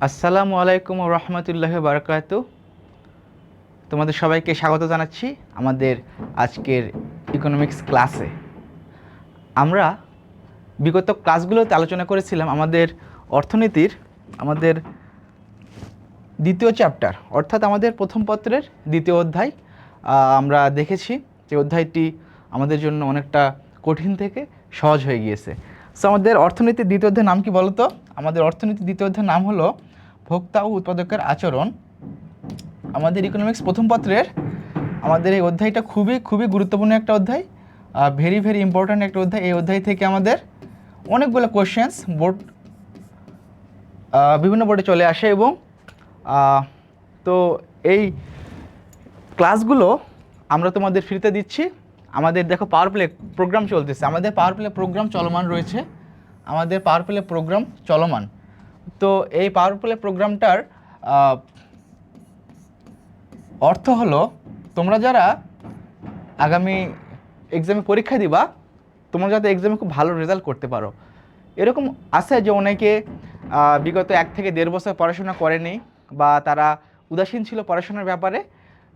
আসসালামু আলাইকুম ওয়া রাহমাতুল্লাহি ওয়া বারাকাতু। তোমাদের সবাইকে স্বাগত জানাচ্ছি আমাদের আজকের ইকোনমিক্স ক্লাসে। আমরা বিগত ক্লাসগুলোতে আলোচনা করেছিলাম আমাদের অর্থনীতির আমাদের দ্বিতীয় চ্যাপ্টার, অর্থাৎ আমাদের প্রথম পত্রের দ্বিতীয় অধ্যায়। আমরা দেখেছি যে অধ্যায়টি আমাদের জন্য অনেকটা কঠিন থেকে সহজ হয়ে গিয়েছে। সো আমাদের অর্থনীতির দ্বিতীয় অধ্যায়ের নাম কি বলতো? আমাদের অর্থনীতির দ্বিতীয় অধ্যায়ের নাম হলো ভোক্তা ও উৎপাদকের আচরণ। আমাদের ইকোনমিক্স প্রথম পত্রের আমাদের এই অধ্যায়টা খুবই খুবই গুরুত্বপূর্ণ একটা অধ্যায়, ভেরি ভেরি ইম্পর্ট্যান্ট একটা অধ্যায়। এই অধ্যায় থেকে আমাদের অনেকগুলো কোয়েশ্চেন্স বিভিন্ন বোর্ডে চলে আসে এবং তো এই ক্লাসগুলো আমরা তোমাদের ফ্রিতে দিচ্ছি। আমাদের দেখো পাওয়ার প্লে প্রোগ্রাম চলতেছে, আমাদের পাওয়ার প্লে প্রোগ্রাম চলমান রয়েছে, আমাদের পাওয়ার প্লে প্রোগ্রাম চলমান। তো এই পাওয়ার প্লে প্রোগ্রামটার অর্থ হলো তোমরা যারা আগামী এক্সামে পরীক্ষা দিবা, তোমরা যাতে এক্সামে খুব ভালো রেজাল্ট করতে পারো। এরকম আছে যে অনেকে বিগত 1 থেকে 1.5 বছর পড়াশোনা করেনি বা তারা উদাসীন ছিল পড়াশোনার ব্যাপারে।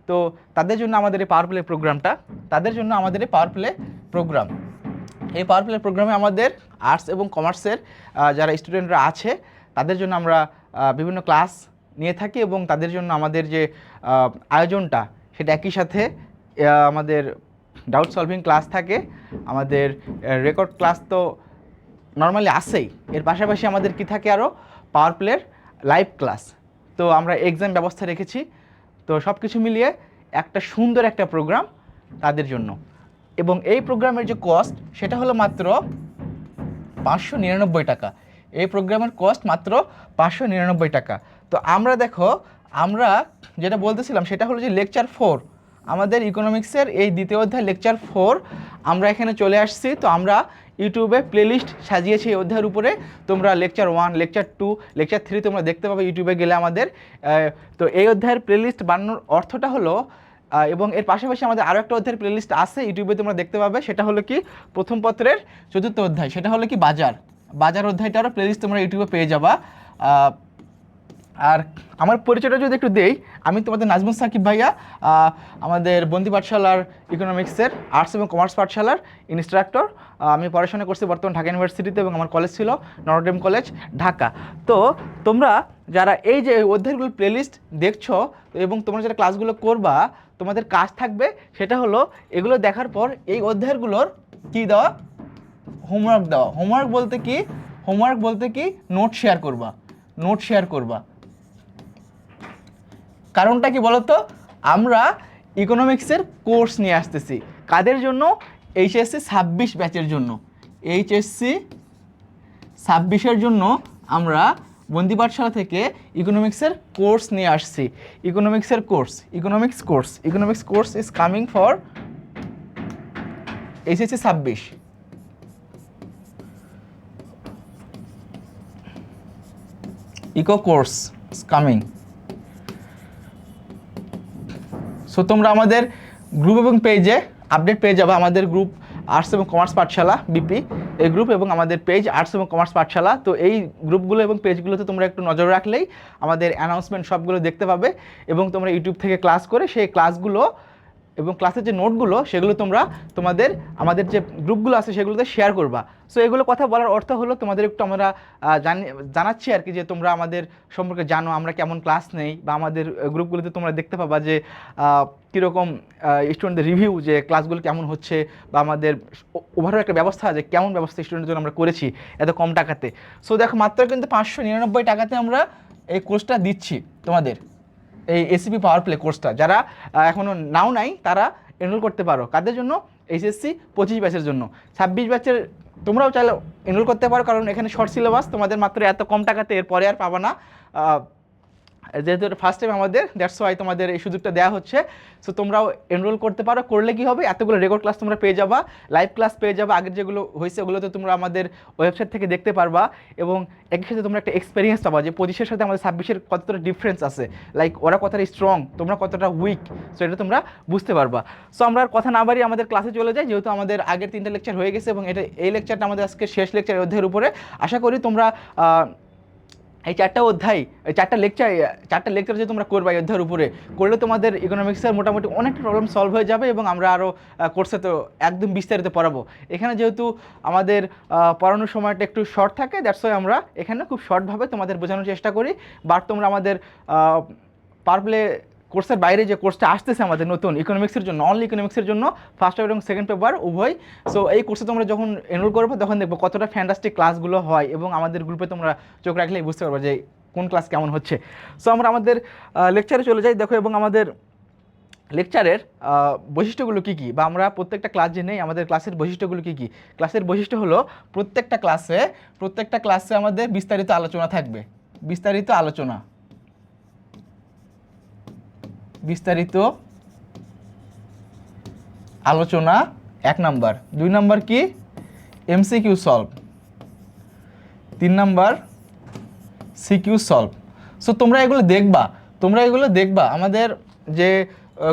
তো তাদের জন্য আমাদের এই পাওয়ার প্লে প্রোগ্রামটা, এই পাওয়ার প্লে প্রোগ্রামে আমাদের আর্টস এবং কমার্সের যারা স্টুডেন্টরা আছে তাদের জন্য আমরা বিভিন্ন ক্লাস নিয়ে থাকি এবং তাদের জন্য আমাদের যে আয়োজনটা সেটা একই সাথে আমাদের ডাউট সলভিং ক্লাস থাকে, আমাদের রেকর্ড ক্লাস তো নর্মালি আসেই, এর পাশাপাশি আমাদের কি থাকে আরও পাওয়ার প্লের লাইভ ক্লাস। তো আমরা এক্সাম ব্যবস্থা রেখেছি। তো সব কিছু মিলিয়ে একটা সুন্দর একটা প্রোগ্রাম তাদের জন্য। এবং এই প্রোগ্রামের যে কস্ট সেটা হলো মাত্র 599 টাকা। এই প্রোগ্রামের কস্ট মাত্র 599 টাকা। তো আমরা দেখো, আমরা যেটা বলতেছিলাম সেটা হলো যে লেকচার 4, আমাদের ইকোনমিক্সের এই দ্বিতীয় অধ্যায় লেকচার 4 আমরা এখানে চলে আসছি। তো আমরা ইউটিউবে প্লেলিস্ট সাজিয়েছি এই অধ্যায়ের উপরে। তোমরা লেকচার 1, লেকচার 2, লেকচার 3 তোমরা দেখতে পাবে ইউটিউবে গেলে আমাদের। তো এই অধ্যায়ের প্লেলিস্ট বানানোর অর্থটা হলো, এবং এর পাশাপাশি আমাদের আরও একটা অধ্যায়ের প্লেলিস্ট আছে ইউটিউবে তোমরা দেখতে পাবে, সেটা হলো কি প্রথম পত্রের চতুর্থ অধ্যায়, সেটা হলো কি বাজার অধ্যায়টারও প্লেলিস্ট তোমরা ইউটিউবে পেয়ে যাবা। আর আমার পরিচয়টা যদি একটু দেই, আমি তোমাদের নাজমুল সাকিব ভাইয়া, আমাদের বন্দি পাঠশালার ইকোনমিক্সের আর্টস এবং কমার্স পাঠশালার ইনস্ট্রাক্টর। আমি পড়াশোনা করছি বর্তমান ঢাকা ইউনিভার্সিটিতে এবং আমার কলেজ ছিল নটরডেম কলেজ, ঢাকা। তো তোমরা যারা এই যে অধ্যায়গুলোর প্লেলিস্ট দেখছো এবং তোমরা যারা ক্লাসগুলো করবা, তোমাদের কাজ থাকবে সেটা হলো এগুলো দেখার পর এই অধ্যায়গুলোর কী দেওয়া, হোমওয়ার্ক দেওয়া। হোমওয়ার্ক বলতে কি নোট শেয়ার করবা। কারণটা কি বলতো? আমরা ইকোনমিক্সের কোর্স নিয়ে আসতেছি কাদের জন্য? এইচএসসি 26 ব্যাচের জন্য। এইচএসসি 26-এর জন্য আমরা বন্দি পাঠশালা থেকে ইকোনমিক্সের কোর্স নিয়ে আসছি। Economics course is coming for HSC 26। Eco course is coming. So তোমরা আমাদের গ্রুপ এবং পেজে আপডেট পেয়ে যাবে। আমাদের গ্রুপ আর্টস এবং কমার্স পাঠশালা বিপি এই গ্রুপ, এবং আমাদের পেজ আর্টস এবং কমার্স পাঠশালা। তো এই গ্রুপগুলো এবং পেজগুলোতে তোমরা একটু নজর রাখলেই আমাদের অ্যানাউন্সমেন্ট সবগুলো দেখতে পাবে, এবং তোমরা ইউটিউব থেকে ক্লাস করে সেই ক্লাসগুলো এবং ক্লাসের যে নোটগুলো সেগুলো তোমরা আমাদের যে গ্রুপগুলো আছে সেগুলোতে শেয়ার করবা। সো এগুলো কথা বলার অর্থ হলো তোমাদের একটু আমরা জানাচ্ছি আর কি, যে তোমরা আমাদের সম্পর্কে জানো আমরা কেমন ক্লাস নেই, বা আমাদের গ্রুপগুলোতে তোমরা দেখতে পাবা যে কীরকম স্টুডেন্টদের রিভিউ, যে ক্লাসগুলো কেমন হচ্ছে, বা আমাদের ওভারঅল একটা ব্যবস্থা যে কেমন ব্যবস্থা স্টুডেন্টের জন্য আমরা করেছি এত কম টাকাতে। সো দেখো, মাত্র কিন্তু 599 টাকাতে আমরা এই কোর্সটা দিচ্ছি তোমাদের, এই এসিপি পাওয়ার প্লে কোর্সটা। যারা এখনও নাও নাই তারা এনরোল করতে পারো। কাদের জন্য? এইচএসসি 25 ব্যাচের জন্য। 26 ব্যাচের তোমরাও চাইলে এনরোল করতে পারো, কারণ এখানে শর্ট সিলেবাস, তোমাদের মাত্র এত কম টাকাতে এরপরে আর পাবা না। যেহেতু এটা ফার্স্ট টাইম আমাদের, দ্যাটস ওয়াই তোমাদের এই সুযোগটা দেওয়া হচ্ছে। সো তোমরাও এনরোল করতে পারো। করলে কি হবে, এতগুলো রেকর্ড ক্লাস তোমরা পেয়ে যাবা, লাইভ ক্লাস পেয়ে যাবা। আগের যেগুলো হয়েছে ওগুলোতে তোমরা আমাদের ওয়েবসাইট থেকে দেখতে পারবা, এবং একই সাথে তোমরা একটা এক্সপিরিয়েন্স পাবা যে 25-এর সাথে আমাদের 26-এর কতটা ডিফারেন্স আছে, লাইক ওরা কতটা স্ট্রং, তোমরা কতটা উইক। সো এটা তোমরা বুঝতে পারবা। সো আমরা আর কথা না বাড়িয়ে আমাদের ক্লাসে চলে যাই, যেহেতু আমাদের আগের 3টা লেকচার হয়ে গেছে এবং এই লেকচারটা আমাদের আজকে শেষ লেকচার অধ্যায়ের উপরে। আশা করি তোমরা এই 4টা অধ্যায়, এই 4টা লেকচার যে তোমরা করবে এই অধ্যায়ের উপরে করলে তোমাদের ইকোনমিক্সের মোটামুটি অনেকটা প্রবলেম সলভ হয়ে যাবে এবং আমরা আরও কোর্সে তো একদম বিস্তারিত পড়াবো। এখানে যেহেতু আমাদের পড়ানোর সময়টা একটু শর্ট থাকে, দ্যাটস ওয়াই আমরা এখানে খুব শর্টভাবে তোমাদের বোঝানোর চেষ্টা করি। বাট তোমরা আমাদের পারপ্লে কোর্সের বাইরে যে কোর্সটা আসতেছে আমাদের নতুন ইকোনমিক্সের জন্য, অনলি ইকোনমিক্সের জন্য ফার্স্ট পেপার এবং সেকেন্ড পেপার উভয়, সো এই কোর্সে তোমরা যখন এনরোল করবে তখন দেখবো কতটা ফ্যান্টাস্টিক ক্লাসগুলো হয় এবং আমাদের গ্রুপে তোমরা চোখ রাখলেই বুঝতে পারবে যে কোন ক্লাস কেমন হচ্ছে। সো আমরা আমাদের লেকচারে চলে যাই। দেখো, এবং আমাদের লেকচারের বৈশিষ্ট্যগুলো কী কী, বা আমরা প্রত্যেকটা ক্লাস যে নেই আমাদের ক্লাসের বৈশিষ্ট্যগুলো কী কী। ক্লাসের বৈশিষ্ট্য হলো প্রত্যেকটা ক্লাসে আমাদের বিস্তারিত আলোচনা থাকবে। বিস্তারিত আলোচনা 1 নাম্বার। 2 নাম্বার কি, MCQ solve. 3 number CQ solve. So তোমরা এগুলো দেখবা আমাদের যে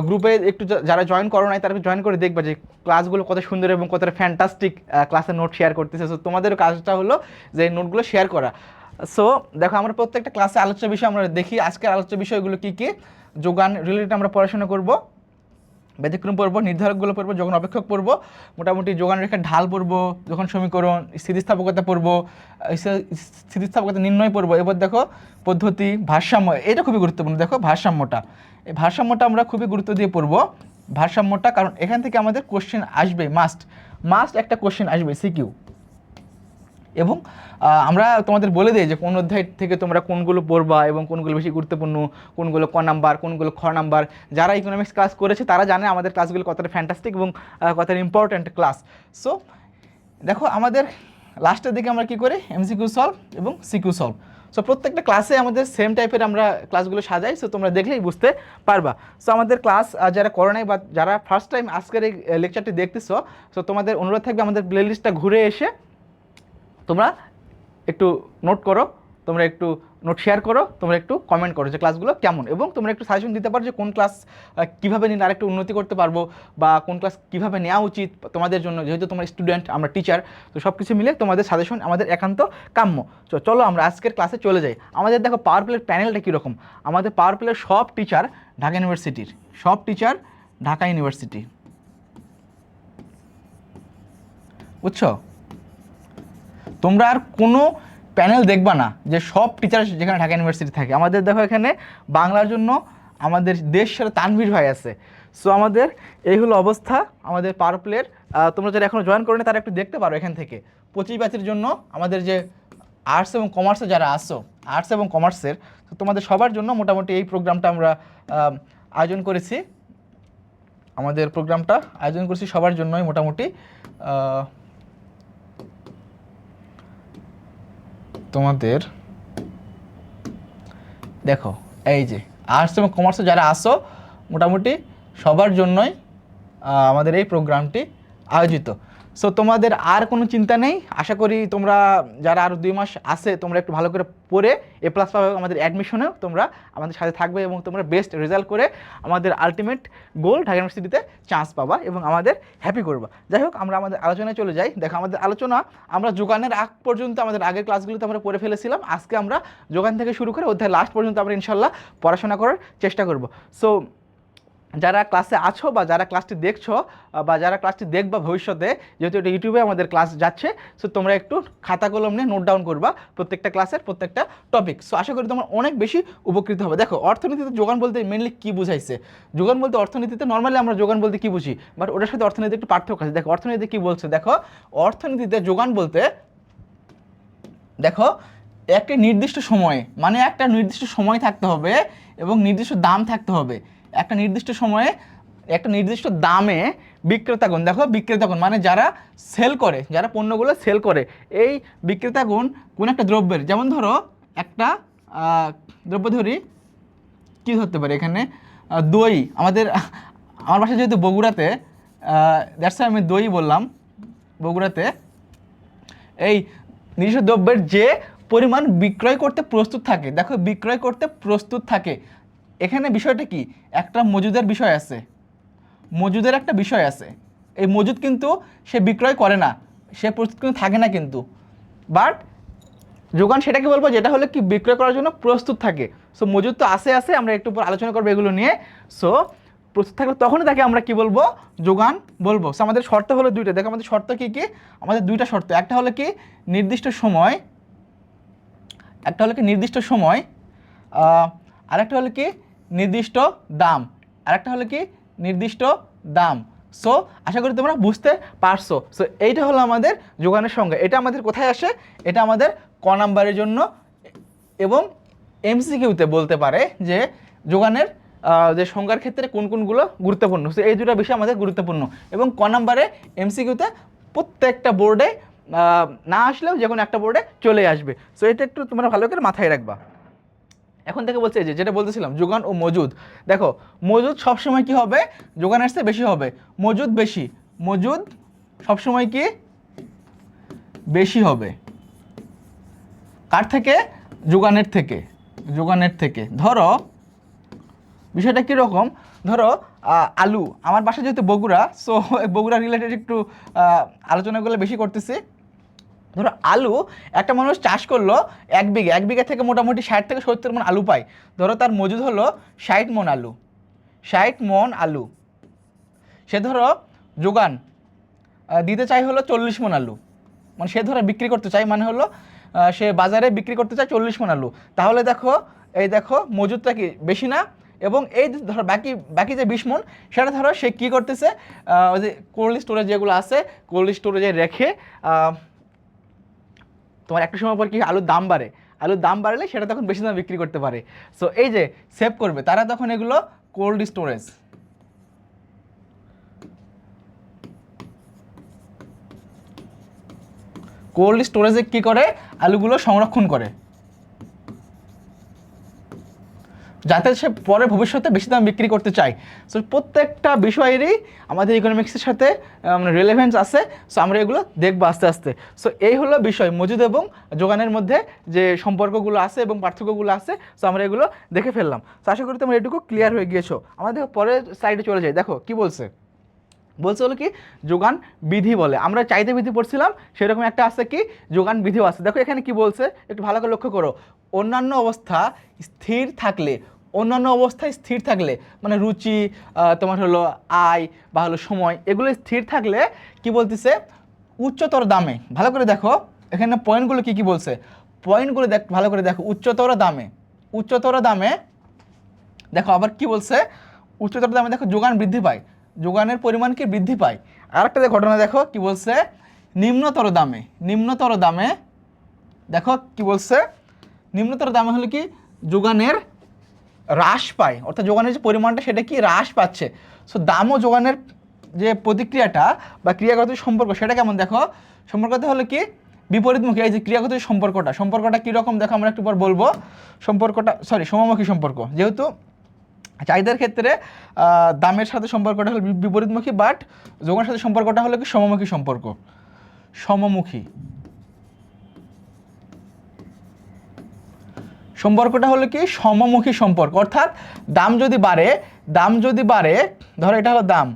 গ্রুপে একটু যারা জয়েন করো নাই তারা জয়েন করে দেখবা যে ক্লাসগুলো কত সুন্দর এবং কতটা ফ্যান্টাস্টিক ক্লাসের নোট শেয়ার করতেছে। সো তোমাদের কাজটা হলো যে নোটগুলো শেয়ার করা। সো দেখো, আমরা প্রত্যেকটা ক্লাসে আলোচ্য বিষয় আমরা দেখি। আজকের আলোচ্য বিষয়গুলো কী কী, যোগান রিলেটেড আমরা পড়াশোনা করব, ব্যতিক্রম পড়বো, নির্ধারকগুলো পড়বো, যোগান অপেক্ষক পড়বো, মোটামুটি যোগান রেখার ঢাল পড়বো, যোগান সমীকরণ, স্থিতিস্থাপকতা পড়বো, স্থিতিস্থাপকতা নির্ণয় পড়বো। এবার দেখো পদ্ধতি, ভারসাম্য, এটা খুবই গুরুত্বপূর্ণ। দেখো ভারসাম্যটা, এই ভারসাম্যটা আমরা খুবই গুরুত্ব দিয়ে পড়বো ভারসাম্যটা, কারণ এখান থেকে আমাদের কোশ্চেন আসবে, মাস্ট একটা কোশ্চেন আসবে সিকিউ। এবং আমরা তোমাদের বলে দিই যে কোন অধ্যায় থেকে তোমরা কোনগুলো পড়বা এবং কোনগুলো বেশি গুরুত্বপূর্ণ, কোনগুলো ক নাম্বার, কোনগুলো খ নাম্বার। যারা ইকোনমিক্স ক্লাস করেছে তারা জানে আমাদের ক্লাসগুলো কতটা ফ্যান্টাস্টিক এবং কতটা ইম্পর্ট্যান্ট ক্লাস। সো দেখো, আমাদের লাস্টের দিকে আমরা কী করি, এমসিকিউ সলভ এবং সিকিউ সলভ। সো প্রত্যেকটা ক্লাসে আমাদের সেম টাইপের আমরা ক্লাসগুলো সাজাই। সো তোমরা দেখলেই বুঝতে পারবা। সো আমাদের ক্লাস যারা করো নাই বা যারা ফার্স্ট টাইম আজকের এই লেকচারটি দেখতেছো, সো তোমাদের অনুরোধ থাকবে আমাদের প্লেলিস্টটা ঘুরে এসে তোমরা একটু নোট করো, তোমরা একটু নোট শেয়ার করো, তোমরা একটু কমেন্ট করো যে ক্লাসগুলো কেমন, এবং তোমরা একটু সাজেশন দিতে পারো যে কোন ক্লাস কীভাবে নিলে আরেকটু উন্নতি করতে পারবো, বা কোন ক্লাস কীভাবে নেওয়া উচিত তোমাদের জন্য, যেহেতু তোমরা স্টুডেন্ট, আমরা টিচার। তো সব কিছু মিলে তোমাদের সাজেশন আমাদের একান্ত কাম্য। চলো আমরা আজকের ক্লাসে চলে যাই। আমাদের দেখো পাওয়ার প্লের প্যানেলটা কীরকম। আমাদের পাওয়ার প্লের সব টিচার ঢাকা ইউনিভার্সিটি, বুঝছো? তোমরা আর কোনো প্যানেল দেখবা না যে সব টিচার যেখানে ঢাকা ইউনিভার্সিটি থাকে। আমাদের দেখো এখানে বাংলার জন্য আমাদের দেশ সেরা তানভীর ভাই আছে। সো আমাদের এই হলো অবস্থা আমাদের পাওয়ার প্লের। তোমরা যারা এখনও জয়েন করো না তারা একটু দেখতে পারো এখান থেকে 25 ব্যাচের জন্য আমাদের যে আর্টস এবং কমার্সে যারা আসো, আর্টস এবং কমার্সের, তো তোমাদের সবার জন্য মোটামুটি এই প্রোগ্রামটা আমরা আয়োজন করেছি। সবার জন্যই মোটামুটি। তোমাদের দেখো এই যে আর্টস এবং কমার্সে যারা আসো মোটামুটি সবার জন্যই আমাদের এই প্রোগ্রামটি আয়োজিত। সো তোমাদের আর কোনো চিন্তা নেই। আশা করি তোমরা যারা আরও 2 মাস আছে তোমরা একটু ভালো করে পড়ে এ প্লাস পাবে, আমাদের অ্যাডমিশনেও তোমরা আমাদের সাথে থাকবে এবং তোমরা বেস্ট রেজাল্ট করে আমাদের আলটিমেট গোল ঢাকা ইউনিভার্সিটিতে চান্স পাবা এবং আমাদের হ্যাপি করবা। যাই হোক, আমরা আমাদের আলোচনায় চলে যাই। দেখো, আমাদের আলোচনা আমরা যোগানের আগ পর্যন্ত আমাদের আগের ক্লাসগুলোতে আমরা পড়ে ফেলেছিলাম। আজকে আমরা যোগান থেকে শুরু করে অধ্যায় লাস্ট পর্যন্ত আমরা ইনশাল্লাহ পড়াশোনা করার চেষ্টা করব। সো যারা ক্লাসে আছো বা যারা ক্লাসটি দেখছো বা যারা ক্লাসটি দেখবা ভবিষ্যতে, যেহেতু এটা ইউটিউবে আমাদের ক্লাস যাচ্ছে, সো তোমরা একটু খাতা কলম নিয়ে নোট ডাউন করবা প্রত্যেকটা ক্লাসের প্রত্যেকটা টপিক। সো আশা করি তোমরা অনেক বেশি উপকৃত হবে। দেখো, অর্থনীতিতে যোগান বলতে মেনলি কী বুঝাইছে। যোগান বলতে অর্থনীতিতে নর্মালি আমরা যোগান বলতে কী বুঝি, বাট ওটার সাথে অর্থনীতি একটু পার্থক্য আছে। দেখো অর্থনীতি কী বলছে, দেখো অর্থনীতিতে যোগান বলতে দেখো একটা নির্দিষ্ট সময়ে, মানে একটা নির্দিষ্ট সময় থাকতে হবে এবং নির্দিষ্ট দাম থাকতে হবে। একটা নির্দিষ্ট সময়ে একটা নির্দিষ্ট দামে বিক্রেতাগণ, দেখো বিক্রেতাগণ মানে যারা সেল করে, যারা পণ্যগুলো সেল করে, এই বিক্রেতাগণ কোন একটা দ্রব্যের, যেমন ধরো একটা দ্রব্য ধরি, কী ধরতে পারে এখানে, দই। আমার বাসা যেহেতু বগুড়াতে, দ্যাটস আমি দই বললাম। বগুড়াতে এই নির্দিষ্ট দ্রব্যের যে পরিমাণ বিক্রয় করতে প্রস্তুত থাকে, দেখো বিক্রয় করতে প্রস্তুত থাকে, এখানে বিষয়টা কি, একটা মজুদের বিষয় আছে, মজুদের একটা বিষয় আছে। এই মজুদ কিন্তু সে বিক্রয় করে না, সে প্রস্তুত কিন্তু থাকে না কিন্তু, বাট যোগান সেটাকে বলবো যেটা হলো কি বিক্রয় করার জন্য প্রস্তুত থাকে। সো মজুদ তো আছে, আমরা একটু পর আলোচনা করবো এগুলো নিয়ে। সো প্রস্তুত থাকলে তখনই তাকে আমরা কি বলবো, যোগান বলবো। সো আমাদের শর্ত হলো দুইটা, দেখো আমাদের শর্ত কি কি, আমাদের দুইটা শর্ত, একটা হলো কি নির্দিষ্ট সময়, একটা হলো কি নির্দিষ্ট সময়, আরেকটা হলো কি নির্দিষ্ট দাম, আরেকটা হলো কি নির্দিষ্ট দাম। সো আশা করি তোমরা বুঝতে পারছো। সো এইটা হলো আমাদের যোগানের সংজ্ঞা। এটা আমাদের কোথায় আসে, এটা আমাদের ক নাম্বারের জন্য এবং এমসিকিউতে বলতে পারে যে যোগানের যে সংজ্ঞার ক্ষেত্রে কোন কোনগুলো গুরুত্বপূর্ণ। সো এই দুটো বিষয় আমাদের গুরুত্বপূর্ণ এবং ক নাম্বারে এমসিকিউতে প্রত্যেকটা বোর্ডে না আসলেও যে কোনো একটা বোর্ডে চলে আসবে। সো এটা একটু তোমরা ভালো করে মাথায় রাখবা। এখন থেকে বলছে যে যেটা বলতেছিলাম যোগান ও মজুদ, দেখো মজুদ সবসময় কি হবে, যোগানের চেয়ে বেশি হবে, মজুদ বেশি, মজুদ সবসময় কি বেশি হবে কার থেকে, যোগানের থেকে, যোগানের থেকে। ধরো বিষয়টা কীরকম, ধরো আলু, আমার বাসা যেহেতু বগুড়া, সো বগুড়া রিলেটেড একটু আলোচনাগুলো বেশি করতেছি। ধরো আলু একটা মানুষ চাষ করলো 1 বিঘা, 1 বিঘা থেকে মোটামুটি 60 থেকে 70 মণ আলু পায়। ধরো তার মজুদ হলো 60 মণ আলু, 60 মণ আলু। সে ধরো যোগান দিতে চাই হলো 40 মণ আলু, মানে সে ধরো বিক্রি করতে চাই, মানে হলো সে বাজারে বিক্রি করতে চায় 40 মণ আলু। তাহলে দেখো এই দেখো মজুদটা কি বেশি না, এবং এই ধরো বাকি যে 20 মণ সেটা ধরো সে কী করতেছে, ওই যে কোল্ড স্টোরেজ যেগুলো আছে কোল্ড স্টোরেজে রেখে তোমার একটা সময় পর কি আলুর দাম বাড়ে, আলুর দাম বাড়লে সেটা তখন বেশি দাম বিক্রি করতে পারে। সো এই যে সেভ করবে তারা তখন এগুলো কোল্ড স্টোরেজ, কোল্ড স্টোরেজে কী করে আলুগুলো সংরক্ষণ করে, যাতে সে পরে ভবিষ্যতে বেশি দাম বিক্রি করতে চায়। সো প্রত্যেকটা বিষয়েরই আমাদের ইকোনমিক্সের সাথে রিলেভেন্স আছে। সো আমরা এগুলো দেখবো আস্তে আস্তে। সো এই হলো বিষয় মজুদ এবং যোগানের মধ্যে যে সম্পর্কগুলো আছে এবং পার্থক্যগুলো আছে। সো আমরা এগুলো দেখে ফেললাম। সো আশা করি তোমরা এটুকু ক্লিয়ার হয়ে গিয়েছো। আমাদের পরের স্লাইডে চলে যাই, দেখো কি বলছে, বলছে হলো কি যোগান বিধি বলে। আমরা চাহিদা বিধি পড়ছিলাম, সেরকম একটা আছে কি যোগান বিধিও আছে। দেখো এখানে কি বলছে একটু ভালো করে লক্ষ্য করো, অন্যান্য অবস্থা স্থির থাকলে, অন্যান্য অবস্থায় স্থির থাকলে মানে রুচি, তোমার হলো আয় বা হলো সময়, এগুলো স্থির থাকলে কি বলতেছে উচ্চতর দামে। ভালো করে দেখো এখানে পয়েন্টগুলো কি কি বলছে, পয়েন্টগুলো দেখ ভালো করে দেখো, উচ্চতর দামে, উচ্চতর দামে। দেখো আবার কি বলছে, উচ্চতর দামে দেখো যোগান বৃদ্ধি পায়, যোগানের পরিমাণ কি বৃদ্ধি পায়। আর একটা ঘটনা দেখো কি বলছে, নিম্নতর দামে, নিম্নতর দামে দেখো কি বলছে, নিম্নতর দামে হলো কি যোগানের হ্রাস পায়, অর্থাৎ যোগানের যে পরিমাণটা সেটা কি হ্রাস পাচ্ছে। সো দাম ও যোগানের যে প্রতিক্রিয়াটা বা ক্রিয়াগত সম্পর্ক সেটা কেমন, দেখো সম্পর্কটা হলো কি বিপরীতমুখী। এই যে ক্রিয়াগত সম্পর্কটা কীরকম দেখো আমরা একটু পর বলবো। সম্পর্কটা সমমুখী সম্পর্ক, যেহেতু চাহিদার ক্ষেত্রে দামের সাথে সম্পর্কটা হলো বিপরীতমুখী, বাট যোগানের সাথে সম্পর্কটা হলো কি সমমুখী সম্পর্ক, সমমুখী সম্পর্কটা হলো কি সমমুখী সম্পর্ক। অর্থাৎ দাম যদি বাড়ে, ধরো এটা হলো দাম,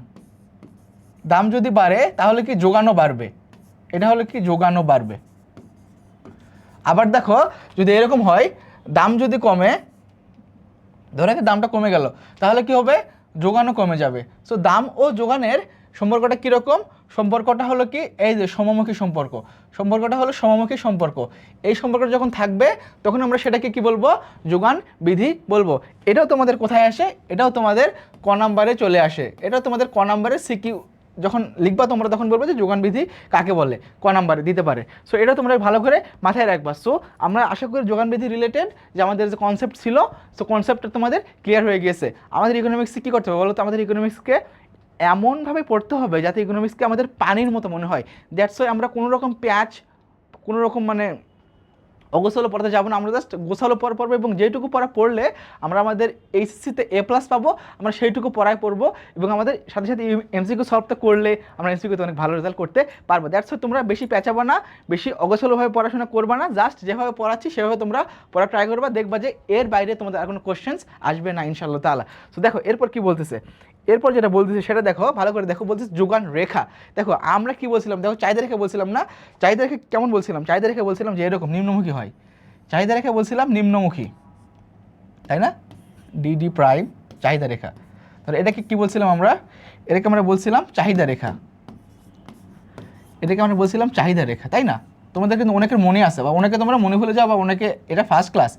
দাম যদি বাড়ে তাহলে কি যোগানও বাড়বে, এটা হলো কি যোগানও বাড়বে। আবার দেখো যদি এরকম হয় দাম যদি কমে, ধরে দামটা কমে গেল, তাহলে কি হবে যোগানও কমে যাবে। সো দাম ও যোগানের সম্পর্কটা কীরকম, সম্পর্কটা হলো কি এই যে সমমুখী সম্পর্ক, সম্পর্কটা হলো সমমুখী সম্পর্ক। এই সম্পর্কটা যখন থাকবে তখন আমরা সেটাকে কি বলবো, যোগান বিধি বলবো। এটাও তোমাদের কোথায় আসে, এটাও তোমাদের ক নাম্বারে চলে আসে, এটাও তোমাদের ক নাম্বারে সিকিউ যখন লিখবা তোমরা তখন বলবো যে যোগান বিধি কাকে বলে, ক নাম্বারে দিতে পারে। সো এটা তোমরা ভালো করে মাথায় রাখবা। সো আমরা আশা করি যোগান বিধি রিলেটেড যে আমাদের যে কনসেপ্ট ছিল, সো কনসেপ্টটা তোমাদের ক্লিয়ার হয়ে গিয়েছে। আমাদের ইকোনমিক্সে কী করতে হবে বলো তো, আমাদের ইকোনমিক্সকে এমনভাবে পড়তে হবে যাতে ইকোনমিক্সকে আমাদের পানির মতো মনে হয়। দ্যাটস ওয়াই আমরা কোনো রকম প্যাচ, কোনো রকম মানে অগোছালো পড়তে যাবো না, আমরা জাস্ট গোছালো পড়বো এবং যেটুকু পড়লে আমরা আমাদের এইচএসসিতে A+ পাবো, আমরা সেইটুকু পড়বো এবং আমাদের সাথে সাথে এমসিকিউ সলভটা করলে আমরা এমসিকিউতে অনেক ভালো রেজাল্ট করতে পারবো। দ্যাটস ওয়াই তোমরা বেশি পেঁচাবো না, বেশি অগোছালোভাবে পড়াশোনা করবা না, জাস্ট যেভাবে পড়াচ্ছি সেভাবে তোমরা পড়া ট্রাই করবা, দেখবা যে এর বাইরে তোমাদের আর কোনো কোশ্চেন্স আসবে না ইনশাআল্লাহ তাআলা। সো দেখো এরপর কি বলতেছে, এরপর যেটা বলতেছে সেটা দেখো, ভালো করে দেখো, বলতেছে যোগান রেখা। দেখো আমরা কি বলছিলাম, দেখো চাহিদা রেখা বলছিলাম না, চাহিদা রেখা কেমন বলছিলাম, চাহিদা রেখা বলছিলাম যে এরকম নিম্নমুখী হয়, চাহিদা রেখা বলছিলাম নিম্নমুখী, তাই না, ডিডি প্রাইম চাহিদা রেখা। তাহলে এটাকে কি বলছিলাম আমরা, এটাকে আমরা বলছিলাম চাহিদা রেখা, এটাকে আমরা বলছিলাম চাহিদা রেখা, তাই না। তোমাদের কিন্তু অনেকের মনে আছে, বা অনেকে তোমরা মনে ভুলে যাও, বা অনেকে এটা ফার্স্ট ক্লাস,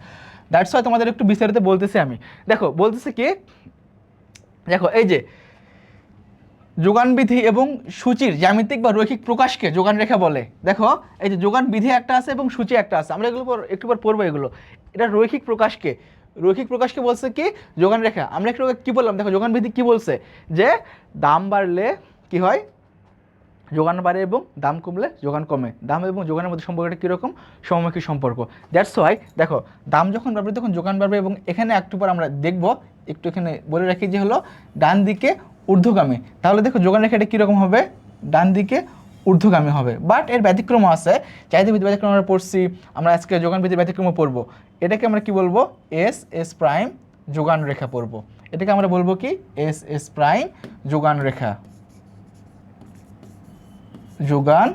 দ্যাটস ওয়াই তোমাদের একটু বিস্তারিত বলতেছি আমি। দেখো বলতেছে কি, দেখো এই যে যোগান বিধি এবং সূচির জ্যামিতিক বা রৈখিক প্রকাশকে যোগান রেখা বলে। দেখো এই যে যোগান বিধি একটা আছে এবং সূচি একটা আছে, আমরা এগুলো একটু পর পড়বো এগুলো। এটা রৈখিক প্রকাশকে, রৈখিক প্রকাশকে বলছে কি যোগান রেখা। আমরা একটু কি বললাম, দেখো যোগান বিধি কি বলছে, যে দাম বাড়লে কি হয়, যোগান বাড়ে এবং দাম কমলে যোগান কমে, দাম এবং যোগানের মধ্যে সম্পর্কটা কীরকম, সমমুখী সম্পর্ক। দ্যাটস ওয়াই দেখো দাম যখন বাড়বে তখন যোগান বাড়বে, এবং এখানে একটু পর আমরা দেখব, একটু এখানে বলে রাখি যে হলো ডান দিকে ঊর্ধ্বগামী। তাহলে দেখো যোগান রেখাটা কীরকম হবে, ডান দিকে ঊর্ধ্বগামী হবে। বাট এর ব্যতিক্রমও আছে, চাহিদা ভিত্তিক ব্যতিক্রম আমরা পড়ছি, আমরা আজকে যোগান ভিত্তিক ব্যতিক্রমও পড়বো। এটাকে আমরা কি বলবো, এস এস প্রাইম যোগান রেখা পড়বো। এটাকে আমরা বলবো কি এস এস প্রাইম যোগান রেখা, যোগান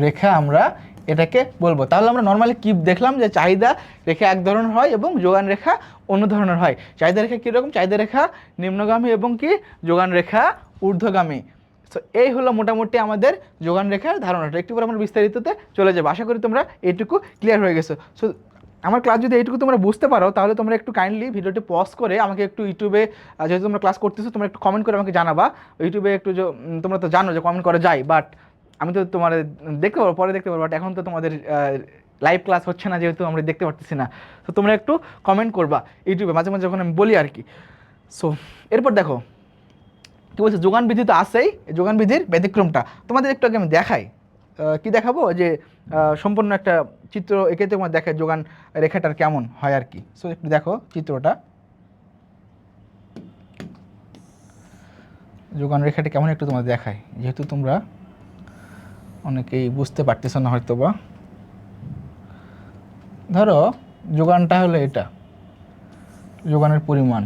রেখা আমরা এটাকে বলবো। তাহলে আমরা নর্মালি কি দেখলাম, যে চাহিদা রেখা এক ধরনের হয় এবং যোগান রেখা অন্য ধরনের হয়। চাহিদা রেখা কীরকম, চাহিদা রেখা নিম্নগামী এবং কি যোগান রেখা ঊর্ধ্বগামী। সো এই হলো মোটামুটি আমাদের যোগান রেখার ধারণাটা। একটু পর আমরা বিস্তারিততে চলে যাবো, আশা করি তোমরা এইটুকু ক্লিয়ার হয়ে গেছো। সো আমার ক্লাস যদি এইটুকু তোমরা বুঝতে পারো, তাহলে তোমরা একটু কাইন্ডলি ভিডিওটি পজ করে আমাকে একটু ইউটিউবে, যেহেতু তোমরা ক্লাস করতেছো, তোমরা একটু কমেন্ট করে আমাকে জানাবা ইউটিউবে একটু। তোমরা তো জানো যে কমেন্ট করা যায়, বাট আমি তো তোমার দেখতে পারবো, পরে দেখতে পারবো, বাট এখন তো তোমাদের লাইভ ক্লাস হচ্ছে না, যেহেতু আমরা দেখতে পারতেছি না। তো তোমরা একটু কমেন্ট করবা ইউটিউবে মাঝে মাঝে যখন আমি বলি আর কি। সো এরপর দেখো কি বলছে, যোগান বিধি তো আছেই, যোগান বিধির ব্যতিক্রমটা তোমাদের একটু আগে আমি দেখাই। কি দেখাবো, যে সম্পূর্ণ একটা চিত্র এঁকে তোমার দেখায় যোগান রেখাটার কেমন হয় আর কি। সো একটু দেখো চিত্রটা, যোগান রেখাটা কেমন একটু তোমার দেখায়, যেহেতু তোমরা অনেকেই বুঝতে পারতেছ না হয়তো বা। ধরো যোগানটা হলো এটা, যোগানের পরিমাণ,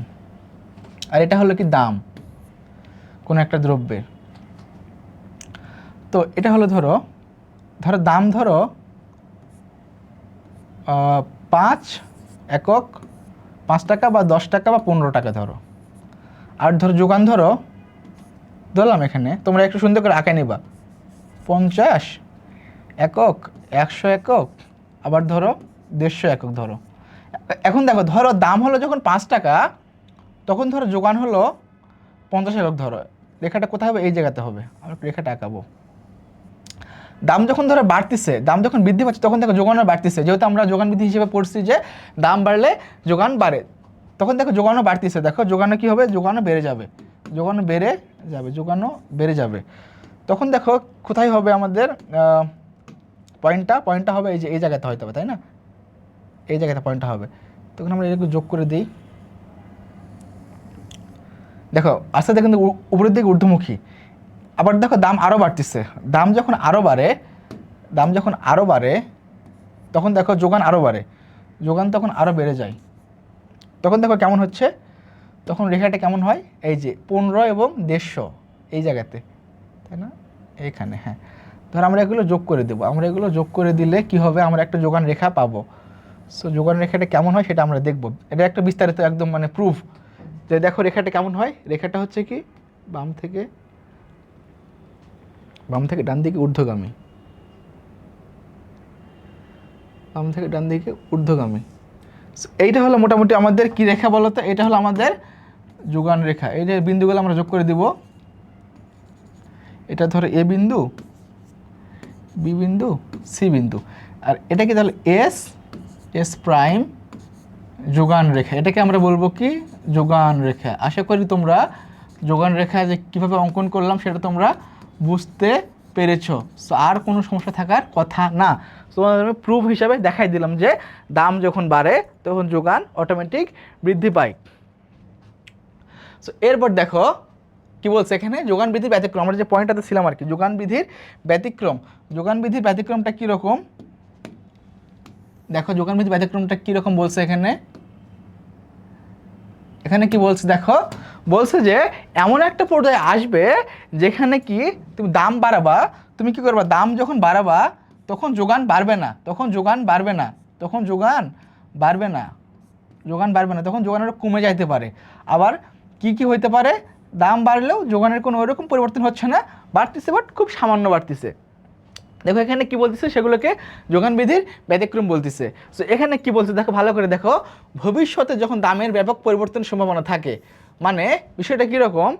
আর এটা হলো কি দাম কোনো একটা দ্রব্যের। তো এটা হলো ধরো দাম ধরো 5 একক, 5 টাকা বা 10 টাকা বা 15 টাকা ধরো। আর ধরো যোগান ধরলাম এখানে, তোমরা একটু সুন্দর করে আঁকে নিবা, 50 একক, 100 একক, আবার ধরো 150 একক ধরো। এখন দেখো, ধরো দাম হলো যখন 5 টাকা, তখন ধরো যোগান হলো 50 একক ধরো। রেখাটা কোথায় হবে, এই জায়গাতে হবে, আমরা রেখাটা আঁকাবো। দাম যখন ধরো বাড়তিছে, দাম যখন বৃদ্ধি পাচ্ছে, তখন দেখো যোগানও বাড়তিছে, যেহেতু আমরা যোগান বৃদ্ধি হিসেবে পড়ছি যে দাম বাড়লে যোগান বাড়ে, তখন দেখো যোগানও বাড়তিছে। দেখো যোগানও কী হবে, যোগানও বেড়ে যাবে, যোগানও বেড়ে যাবে, যোগানও বেড়ে যাবে। তখন দেখো কোথায় হবে আমাদের পয়েন্টটা হবে এই যে এই জায়গাতে হয়তো হবে, তাই না, এই জায়গাতে পয়েন্টটা হবে। তখন আমরা এটাকে যোগ করে দিই। দেখো আস্তে আস্তে কিন্তু উপরের দিকে ঊর্ধ্বমুখী। আবার দেখো দাম আরও বাড়তেছে, দাম যখন আরও বাড়ে তখন দেখো যোগান আরও বাড়ে, যোগান তখন আরও বেড়ে যায়। তখন দেখো কেমন হচ্ছে, তখন রেখাটা কেমন হয়, এই যে 15 এবং 150 এই জায়গাতে, তাই না, এইখানে। হ্যাঁ, ধর আমরা এগুলো যোগ করে দেবো, আমরা এগুলো যোগ করে দিলে কি হবে, আমরা একটা যোগান রেখা পাবো। সো যোগান রেখাটা কেমন হয় সেটা আমরা দেখব, এটা একটা বিস্তারিত একদম মানে প্রুফ যে দেখো রেখাটা কেমন হয়। রেখাটা হচ্ছে কি বাম থেকে ডান দিকে ঊর্ধ্বগামী, বাম থেকে ডান দিকে ঊর্ধ্বগামী। এইটা হলো মোটামুটি আমাদের কি রেখা বলো তো, এটা হলো আমাদের যোগান রেখা। এই যে বিন্দুগুলো আমরা যোগ করে দিব, এটা ধরো এ বিন্দু, বি বিন্দু, সি বিন্দু, আর এটা কি তাহলে এস প্রাইম যোগান রেখা। এটাকে আমরা বলবো কি যোগান রেখা। আশা করি তোমরা যোগান রেখা যে কীভাবে অঙ্কন করলাম সেটা তোমরা বুঝতে পেরেছো। সো আর কোনো সমস্যা থাকার কথা না। তোমাদের আমি প্রুফ হিসাবে দেখাই দিলাম যে দাম যখন বাড়ে তখন যোগান অটোমেটিক বৃদ্ধি পায়। সো এরপর দেখো কি বলছে এখানে, যোগান বিধির ব্যতিক্রম। আমরা যে পয়েন্টটাতে ছিলাম আর কি, যোগান বিধির ব্যতিক্রম। যোগান বিধির ব্যতিক্রমটা কীরকম দেখো, যোগান বিধির ব্যতিক্রমটা কীরকম বলছে এখানে এখানে কি বলছে দেখো, বলছে যে এমন একটা পর্যায়ে আসবে যেখানে কি তুমি দাম বাড়াবা, তুমি কি করবা, দাম যখন বাড়াবা তখন যোগান বাড়বে না, তখন যোগান বাড়বে না, তখন যোগান বাড়বে না, যোগান বাড়বে না, তখন যোগান আরো কমে যাইতে পারে। আবার কি কি হইতে পারে, দাম বাড়লেও যোগানের কোনো ওইরকম পরিবর্তন হচ্ছে না, বাড়তেছে বাট খুব সামান্য বাড়তেছে। দেখো এখানে কি বলতেছে, সেগুলোকে যোগান বিধির ব্যতিক্রম বলতেছে। সো এখানে কি বলছে দেখো, ভালো করে দেখো, ভবিষ্যতে যখন দামের ব্যাপক পরিবর্তনের সম্ভাবনা থাকে, মানে বিষয়টা কীরকম,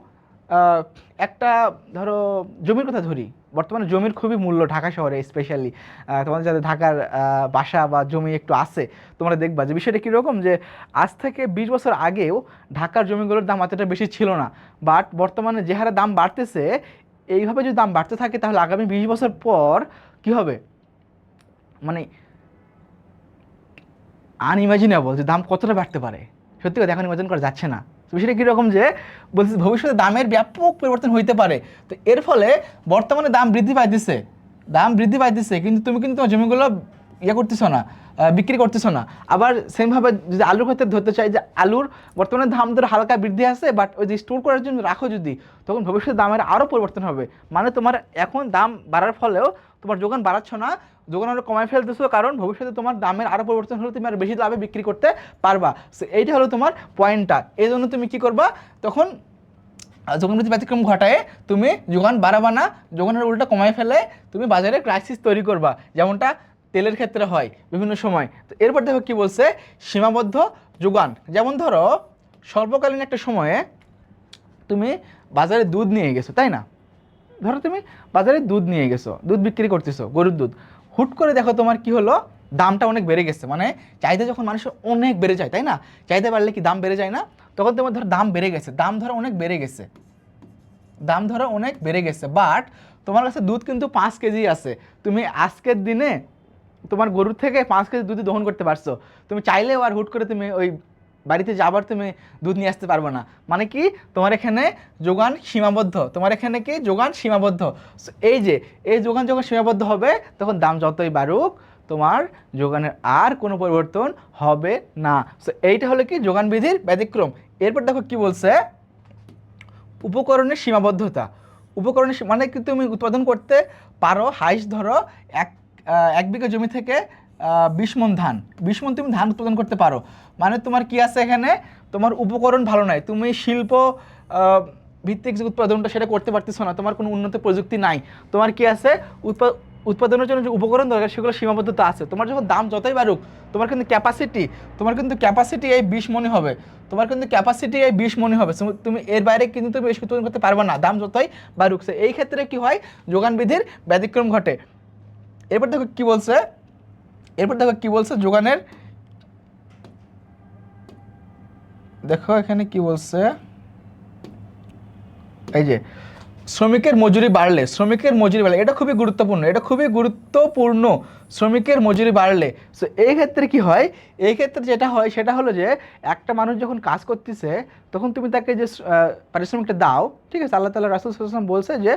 একটা ধরো জমির কথা ধরি, বর্তমানে জমির খুবই মূল্য ঢাকা শহরে স্পেশালি, তোমাদের যাদের ঢাকার বাসা বা জমি একটু আছে, তোমরা দেখবা যে বিষয়টা কীরকম, যে আজ থেকে 20 বছর আগেও ঢাকার জমিগুলোর দাম এতটা বেশি ছিল না, বাট বর্তমানে যে হারে দাম বাড়তেছে, এইভাবে যদি দাম বাড়তে থাকে তাহলে আগামী 20 বছর পর কি হবে, মানে আনইমাজিনেবল যে দাম কতটা বাড়তে পারে, সত্যি কথা এখন ইমাজিন করা যাচ্ছে না। বিষয়টা কীরকম যে বলছি ভবিষ্যতে দামের ব্যাপক পরিবর্তন হইতে পারে, তো এর ফলে বর্তমানে দাম বৃদ্ধি পাইতেছে, দাম বৃদ্ধি পাইতেছে, কিন্তু তুমি কিন্তু তোমার জমিগুলো ইয়ে করতেছো না, বিক্রি করতেছো না। আবার সেমভাবে যদি আলুর ক্ষেত্রে ধরতে চাই, যে আলুর বর্তমানে দাম ধরো হালকা বৃদ্ধি আছে, বাট ওই যে স্টোর করার জন্য রাখো যদি, তখন ভবিষ্যতে দামের আরও পরিবর্তন হবে। মানে তোমার এখন দাম বাড়ার ফলেও তোমার যোগান বাড়াচ্ছ না, যোগান আরও কমায় ফেলতেছো, কারণ ভবিষ্যতে তোমার দামের আরও পরিবর্তন হলে তুমি আর বেশি লাভে বিক্রি করতে পারবা। সো এইটা হলো তোমার পয়েন্টটা। এই জন্য তুমি কী করবা, তখন যোগান বৃদ্ধি ব্যতিক্রম ঘটায় তুমি যোগান বাড়াবা না, যোগানের উল্টা কমায় ফেলে তুমি বাজারে ক্রাইসিস তৈরি করবা, যেমনটা তেলের ক্ষেত্রে হয় বিভিন্ন সময়। তো এরপর দেখো কি বলছে, সীমাবদ্ধ যোগান। যেমন ধরো স্বল্পকালীন একটা সময়ে তুমি বাজারে দুধ নিয়ে গেছো, তাই না, ধরো তুমি বাজারে দুধ নিয়ে গেছো, দুধ বিক্রি করতেছো, গরুর দুধ, হুট করে দেখো তোমার কি হলো, দামটা অনেক বেড়ে গেছে, মানে চাহিদা যখন মানুষের অনেক বেড়ে যায়, তাই না, চাহিদা বাড়লে কি দাম বেড়ে যায় না, তখন তোমার ধরো দাম বেড়ে গেছে, দাম ধরো অনেক বেড়ে গেছে, দাম ধরো অনেক বেড়ে গেছে, বাট তোমার কাছে দুধ কিন্তু 5 কেজি আছে, তুমি আজকের দিনে তোমার গরুর থেকে 5 কেজি দুধ দহন করতে পারছো, তুমি চাইলেও আর হুট করে তুমি ওই বাড়িতে যাবার তুমি দুধ নিয়ে আসতে পারবে না। মানে কি, তোমার এখানে যোগান সীমাবদ্ধ, তোমার এখানে কি যোগান সীমাবদ্ধ। এই যে এই যোগান যখন সীমাবদ্ধ হবে, তখন দাম যতই বাড়ুক তোমার যোগানের আর কোনো পরিবর্তন হবে না। সো এইটা হলো কি যোগান বিধির ব্যতিক্রম। এরপর দেখো কি বলছে, উপকরণের সীমাবদ্ধতা। উপকরণের মানে কি, তুমি উৎপাদন করতে পারো হাইস্ট ধরো এক বিঘা জমি থেকে 20 মণ ধান, 20 মণ তুমি ধান উৎপাদন করতে পারো, মানে তোমার কি আছে এখানে, তোমার উপকরণ ভালো নয়, তুমি শিল্প ভিত্তিক যে উৎপাদনটা সেটা করতে পারতেছো না, তোমার কোনো উন্নত প্রযুক্তি নাই, তোমার কি আছে উৎপাদনের জন্য যে উপকরণ দরকার সেগুলো সীমাবদ্ধতা আছে। তোমার যখন দাম যতই বাড়ুক, তোমার কিন্তু ক্যাপাসিটি এই 20 মণই হবে, তোমার কিন্তু ক্যাপাসিটি এই 20 মণই হবে, তুমি এর বাইরে কিন্তু তুমি বেশি উৎপাদন করতে পারবে না, দাম যতই বাড়ুক। এই ক্ষেত্রে কি হয়, যোগান বিধির ব্যতিক্রম ঘটে। এরপর দেখো কি বলছে যোগানের, দেখো এখানে কি বলছে, এই যে শ্রমিকের মজুরি বাড়লে, এটা খুবই গুরুত্বপূর্ণ, শ্রমিকের মজুরি বাড়লে। সো এই ক্ষেত্রে কি হয়, এই ক্ষেত্রে যেটা হয় সেটা হলো যে একটা মানুষ যখন কাজ করতেছে, তখন তুমি তাকে যে পারিশ্রমিকটা দাও, ঠিক আছে, আল্লাহ তাআলা রাসূল সাল্লাল্লাহু আলাইহি ওয়াসাল্লাম বলছে যে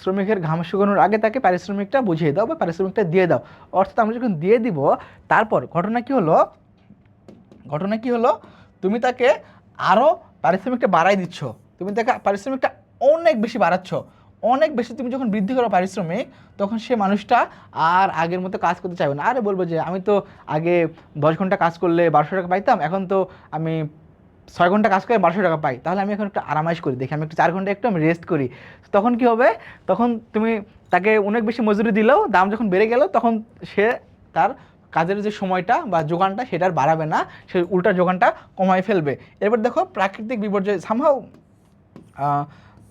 শ্রমিকের ঘাম শুকানোর আগে তাকে পারিশ্রমিকটা বুঝিয়ে দাও বা পারিশ্রমিকটা দিয়ে দাও। অর্থাৎ আমরা যখন দিয়ে দিব, তারপর ঘটনা কি হলো, তুমি তাকে আরও পারিশ্রমিকটা বাড়াই দিচ্ছ, তুমি তাকে পারিশ্রমিকটা অনেক বেশি বাড়াচ্ছ, অনেক বেশি। তুমি যখন বৃদ্ধি করো পারিশ্রমিক, তখন সে মানুষটা আর আগের মতো কাজ করতে চাইবে না, আরে বলবো যে আমি তো আগে 10 ঘন্টা কাজ করলে 1200 টাকা পাইতাম, এখন তো আমি 6 ঘন্টা কাজ করে 1200 টাকা পাই, তাহলে আমি এখন একটু আরামাইশ করি, দেখি আমি একটু 4 ঘন্টা একটু আমি রেস্ট করি। তখন কি হবে, তখন তুমি তাকে অনেক বেশি মজুরি দিলেও, দাম যখন বেড়ে গেল, তখন সে তার কাজের যে সময়টা বা যোগানটা সেটা আর বাড়াবে না, সে উল্টা যোগানটা কমাই ফেলবে। এরপর দেখো প্রাকৃতিক বিপর্যয়, সামহাও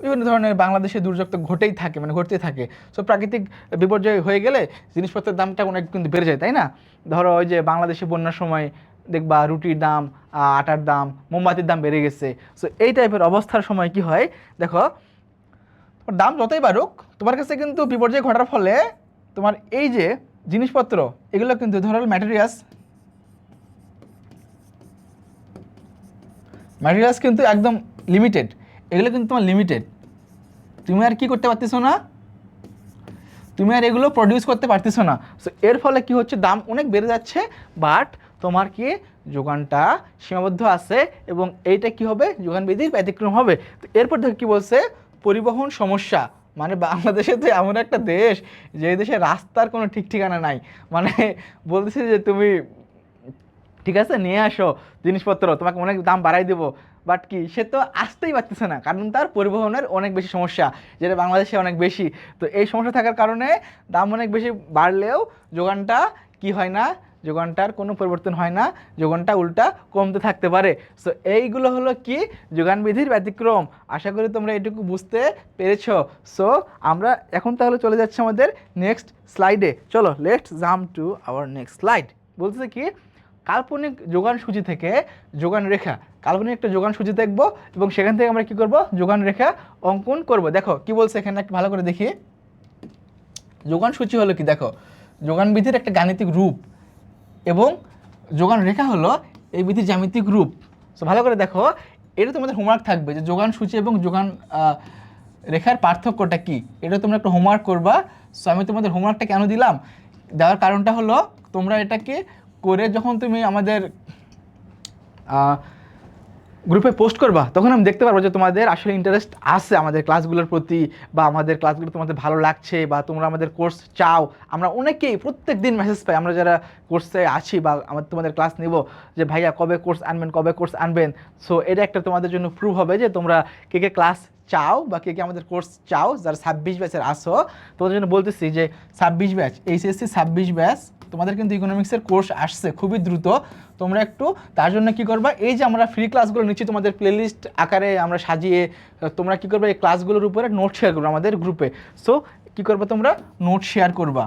বিভিন্ন ধরনের বাংলাদেশে দুর্যোগ তো ঘটেই থাকে, মানে ঘটতেই থাকে। সো প্রাকৃতিক বিপর্যয় হয়ে গেলে জিনিসপত্রের দামটা অনেক কিন্তু বেড়ে যায়, তাই না, ধরো ওই যে বাংলাদেশে বন্যার সময় দেখবা রুটির দাম, আটার দাম, মোমবাতির দাম বেড়ে গেছে। সো এই টাইপের অবস্থার সময় কি হয়, দেখো দাম যতই বাড়ুক, তোমার কাছে কিন্তু বিপর্যয় ঘটার ফলে তোমার এই যে জিনিসপত্র, এগুলো কিন্তু ধরো ম্যাটেরিয়ালস কিন্তু একদম লিমিটেড, এগুলো কিন্তু তোমার লিমিটেড, তুমি আর কি করতে পারতেছো না, তুমি আর এগুলো প্রডিউস করতে পারতেছো না। সো এর ফলে কি হচ্ছে, দাম অনেক বেড়ে যাচ্ছে, বাট তোমার কি যোগানটা সীমাবদ্ধ আছে এবং এইটা কি হবে যোগান বিধির ব্যতিক্রম হবে। তো এরপর দেখো কি বলছে, পরিবহন সমস্যা, মানে বাংলাদেশে তো এমন একটা দেশ যে দেশে রাস্তার কোনো ঠিক ঠিকানা নাই, মানে বলতেছে যে তুমি ঠিক আছে নিয়ে আসো জিনিসপত্র, তোমাকে অনেক দাম বাড়াই দেবো, বাট কি সে তো আসতেই পারতেছে না, কারণ তার পরিবহনের অনেক বেশি সমস্যা, যেটা বাংলাদেশে অনেক বেশি। তো এই সমস্যা থাকার কারণে দাম অনেক বেশি বাড়লেও যোগানটা কি হয় না, যোগানটার কোনো পরিবর্তন হয় না, যোগানটা উল্টা কমতে থাকতে পারে। সো এইগুলো হলো কি যোগান বিধির ব্যতিক্রম। আশা করি তোমরা এটুকু বুঝতে পেরেছো। সো আমরা এখন তাহলে চলে যাচ্ছি আমাদের নেক্সট স্লাইডে। চলো let's jump to our next slide. বলতেছে কি কাল্পনিক যোগান সূচি থেকে যোগান রেখা, কাল্পনিক একটা যোগান সূচি দেখব এবং সেখান থেকে আমরা কি করব যোগান রেখা অঙ্কন করব। দেখো কি বলছে এখানে একটু ভালো করে দেখি। যোগান সূচি হলো কি, দেখো যোগান বিধির একটা গাণিতিক রূপ এবং যোগান রেখা হলো এই বিধির জ্যামিতিক রূপ। সো ভালো করে দেখো, এটা তোমাদের হোমওয়ার্ক থাকবে যে যোগান সূচি এবং যোগান রেখার পার্থক্যটা কি, এটা তোমরা একটু হোমওয়ার্ক করবা। সো আমি তোমাদের হোমওয়ার্কটা কেন দিলাম, দেওয়ার কারণটা হলো তোমরা এটাকে করে যখন তুমি আমাদের গ্রুপে পোস্ট করবা তখন আমি দেখতে পারবো যে তোমাদের আসলে ইন্টারেস্ট আছে আমাদের ক্লাসগুলোর প্রতি, বা আমাদের ক্লাসগুলো তোমাদের ভালো লাগছে, বা তোমরা আমাদের কোর্স চাও। আমরা অনেকেই প্রত্যেক দিন মেসেজ পাই, আমরা যারা কোর্সে আছি বা আমাদের তোমাদের ক্লাস নিব, যে ভাইয়া কবে কোর্স আনবেন, কবে কোর্স আনবেন। সো এটা একটা তোমাদের জন্য প্রুফ হবে যে তোমরা কে কে ক্লাস চাও বা কে কে আমাদের কোর্স চাও। যারা 26 ব্যাচের আসো তোমাদের জন্য বলতেছি যে 26 ব্যাচ, এইচএসসি 26 ব্যাচ তোমাদের কিন্তু ইকোনমিক্সের কোর্স আসছে খুবই দ্রুত। তোমরা একটু তার জন্য কি করবা, এই যে আমরা ফ্রি ক্লাসগুলো নিচ্ছি তোমাদের প্লেলিস্ট আকারে আমরা সাজিয়ে, তোমরা কি করবে এই ক্লাসগুলোর উপরে নোট শেয়ার করবে আমাদের গ্রুপে। সো কি করবে তোমরা নোট শেয়ার করবা,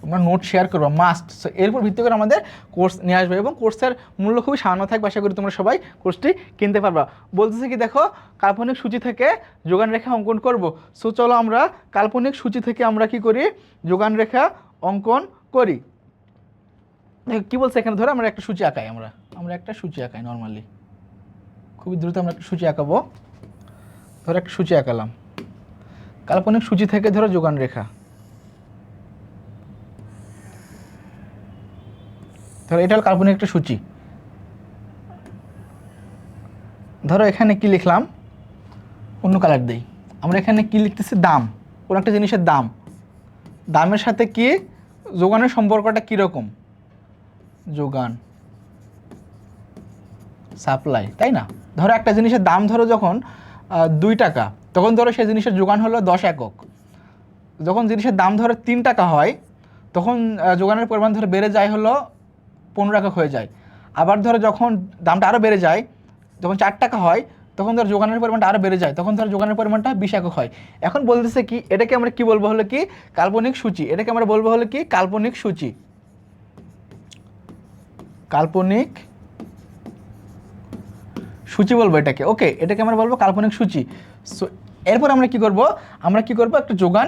তোমরা নোট শেয়ার করবা মাস্ট। সো এরপর ভিত্তি করে আমাদের কোর্স নিয়ে আসবে এবং কোর্সের মূল্য খুবই সামান্য থাকবে। আশা করি তোমরা সবাই কোর্সটি কিনতে পারবা। বলতেছে কি দেখো কাল্পনিক সূচি থেকে যোগান রেখা অঙ্কন করব। সো চলো আমরা কাল্পনিক সূচি থেকে আমরা কি করি যোগান রেখা অঙ্কন করি। দেখো কী বলছে এখানে, ধরো আমরা একটা সূচি আঁকাই, আমরা একটা সূচি আঁকাই নর্মালি, খুবই দ্রুত আমরা একটা সূচি আঁকাবো। ধরো একটা সূচি আঁকালাম, কাল্পনিক সূচি থেকে ধরো যোগান রেখা, ধরো এটা হলো কাল্পনিক একটা সূচি। ধরো এখানে কি লিখলাম, অন্য কালার দেই, আমরা এখানে কি লিখতেছি দাম, কোনো একটা জিনিসের দাম, দামের সাথে কি যোগানের সম্পর্কটা কীরকম, যোগান সাপ্লাই, তাই না। ধরো একটা জিনিসের দাম ধরো যখন 2 টাকা, তখন ধরো সেই জিনিসের যোগান হলো 10 একক। যখন জিনিসের দাম ধরো 3 টাকা হয় তখন যোগানের পরিমাণ ধরো বেড়ে যায় হলো 15 একক হয়ে যায়। আবার ধরো যখন দামটা আরও বেড়ে যায়, যখন 4 টাকা হয় তখন ধরো যোগানের পরিমাণটা আরও বেড়ে যায়, তখন ধরো যোগানের পরিমাণটা 20 একক হয়। এখন বলতেছে কি এটাকে আমরা কি বলবো হলো কি কাল্পনিক সূচি, এটাকে আমরা বলবো হলো কি কাল্পনিক সূচি, কাল্পনিক সূচি বলবো এটাকে। ওকে, এটাকে আমরা বলবো কাল্পনিক সূচি। সো এরপর আমরা কি করব, একটা যোগান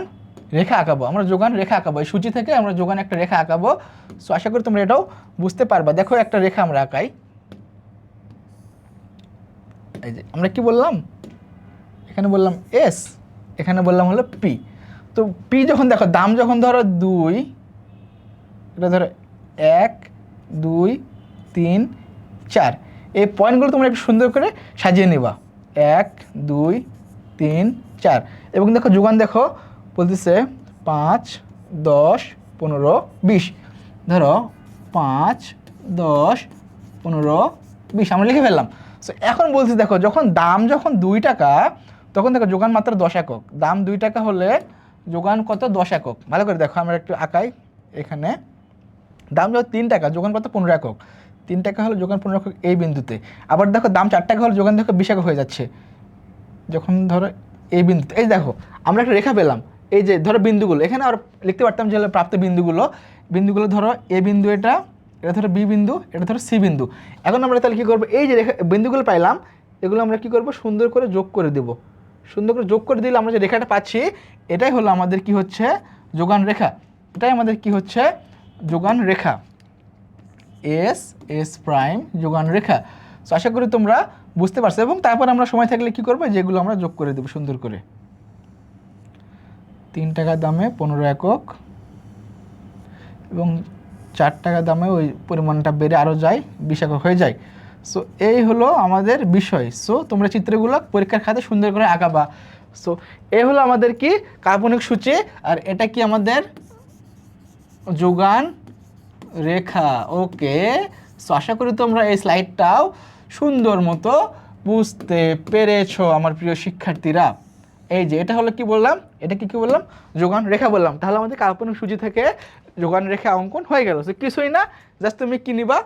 রেখা আঁকাবো, আমরা যোগান রেখা আঁকাবো, এই সূচি থেকে আমরা যোগান একটা রেখা আঁকাবো। সো আশা করি তোমরা এটাও বুঝতে পারবা। দেখো একটা রেখা আমরা আঁকাই, এই যে আমরা কি বললাম, এখানে বললাম এস, এখানে বললাম হলো পি। তো পি যখন দেখো দাম যখন ধরো 2, এটা ধরো 1 2 3 4, এই পয়েন্টগুলো তোমরা একটু সুন্দর করে সাজিয়ে নেবা, 1 2 3 4। এবং দেখো যোগান দেখো বলতেছে 5 10 15 20, ধরো 5 10 15 20 আমরা লিখে ফেললাম। সো এখন বলছি দেখো যখন দাম যখন 2 টাকা তখন দেখো যোগান মাত্র 10 একক, দাম 2 টাকা হলে যোগান কত 10 একক। ভালো করে দেখো আমরা একটু আঁকাই, এখানে দাম যখন 3 টাকা যোগান কত 15 একক, 3 টাকা হলে যোগান 15 একক এই বিন্দুতে। আবার দেখো দাম 4 টাকা হলে যোগান দেখো 20 একক হয়ে যাচ্ছে যখন ধরো এই বিন্দুতে। এই দেখো আমরা একটা রেখা পেলাম, এই যে ধরো বিন্দুগুলো এখানে আর লিখতে পারতাম যে হলো প্রাপ্ত বিন্দুগুলো ধরো এ বিন্দু, এটা ধরো বি বিন্দু, এটা ধরো সি বিন্দু। এখন আমরা তাহলে কী করবো, এই যে রেখা বিন্দুগুলো পাইলাম এগুলো আমরা কী করবো সুন্দর করে যোগ করে দেবো। সুন্দর করে যোগ করে দিলে আমরা যে রেখাটা পাচ্ছি এটাই হলো আমাদের কি হচ্ছে যোগান রেখা, এটাই আমাদের কি হচ্ছে যোগান রেখা, এস প্রাইম যোগান রেখা। সো আশা করি তোমরা বুঝতে পারছো। এবং তারপর আমরা সময় থাকলে কি করবো, যেগুলো আমরা যোগ করে দেবো সুন্দর করে। 3 টাকা দামে 15 একক এবং 4 টাকা দামে ওই পরিমাণটা বেড়ে আরও যায় 20 একক হয়ে যায়। সো এই হলো আমাদের বিষয়। সো তোমরা চিত্রগুলো পরীক্ষার খাতে সুন্দর করে আঁকাবা। সো এই হলো আমাদের কি কাল্পনিক সূচি, আর এটা কি আমাদের যোগান রেখা। ওকে, সো আশা করি তোমরা এই স্লাইডটাও সুন্দর মতো বুঝতে পেরেছো আমার প্রিয় শিক্ষার্থীরা। এই যে এটা হলো কি বললাম, এটা কি বললাম, যোগান রেখা বললাম। তাহলে আমাদের কাল্পনিক সূচি থেকে যোগান রেখা অঙ্কন হয়ে গেল। সো কিছুই না, জাস্ট তুমি কি নিবা,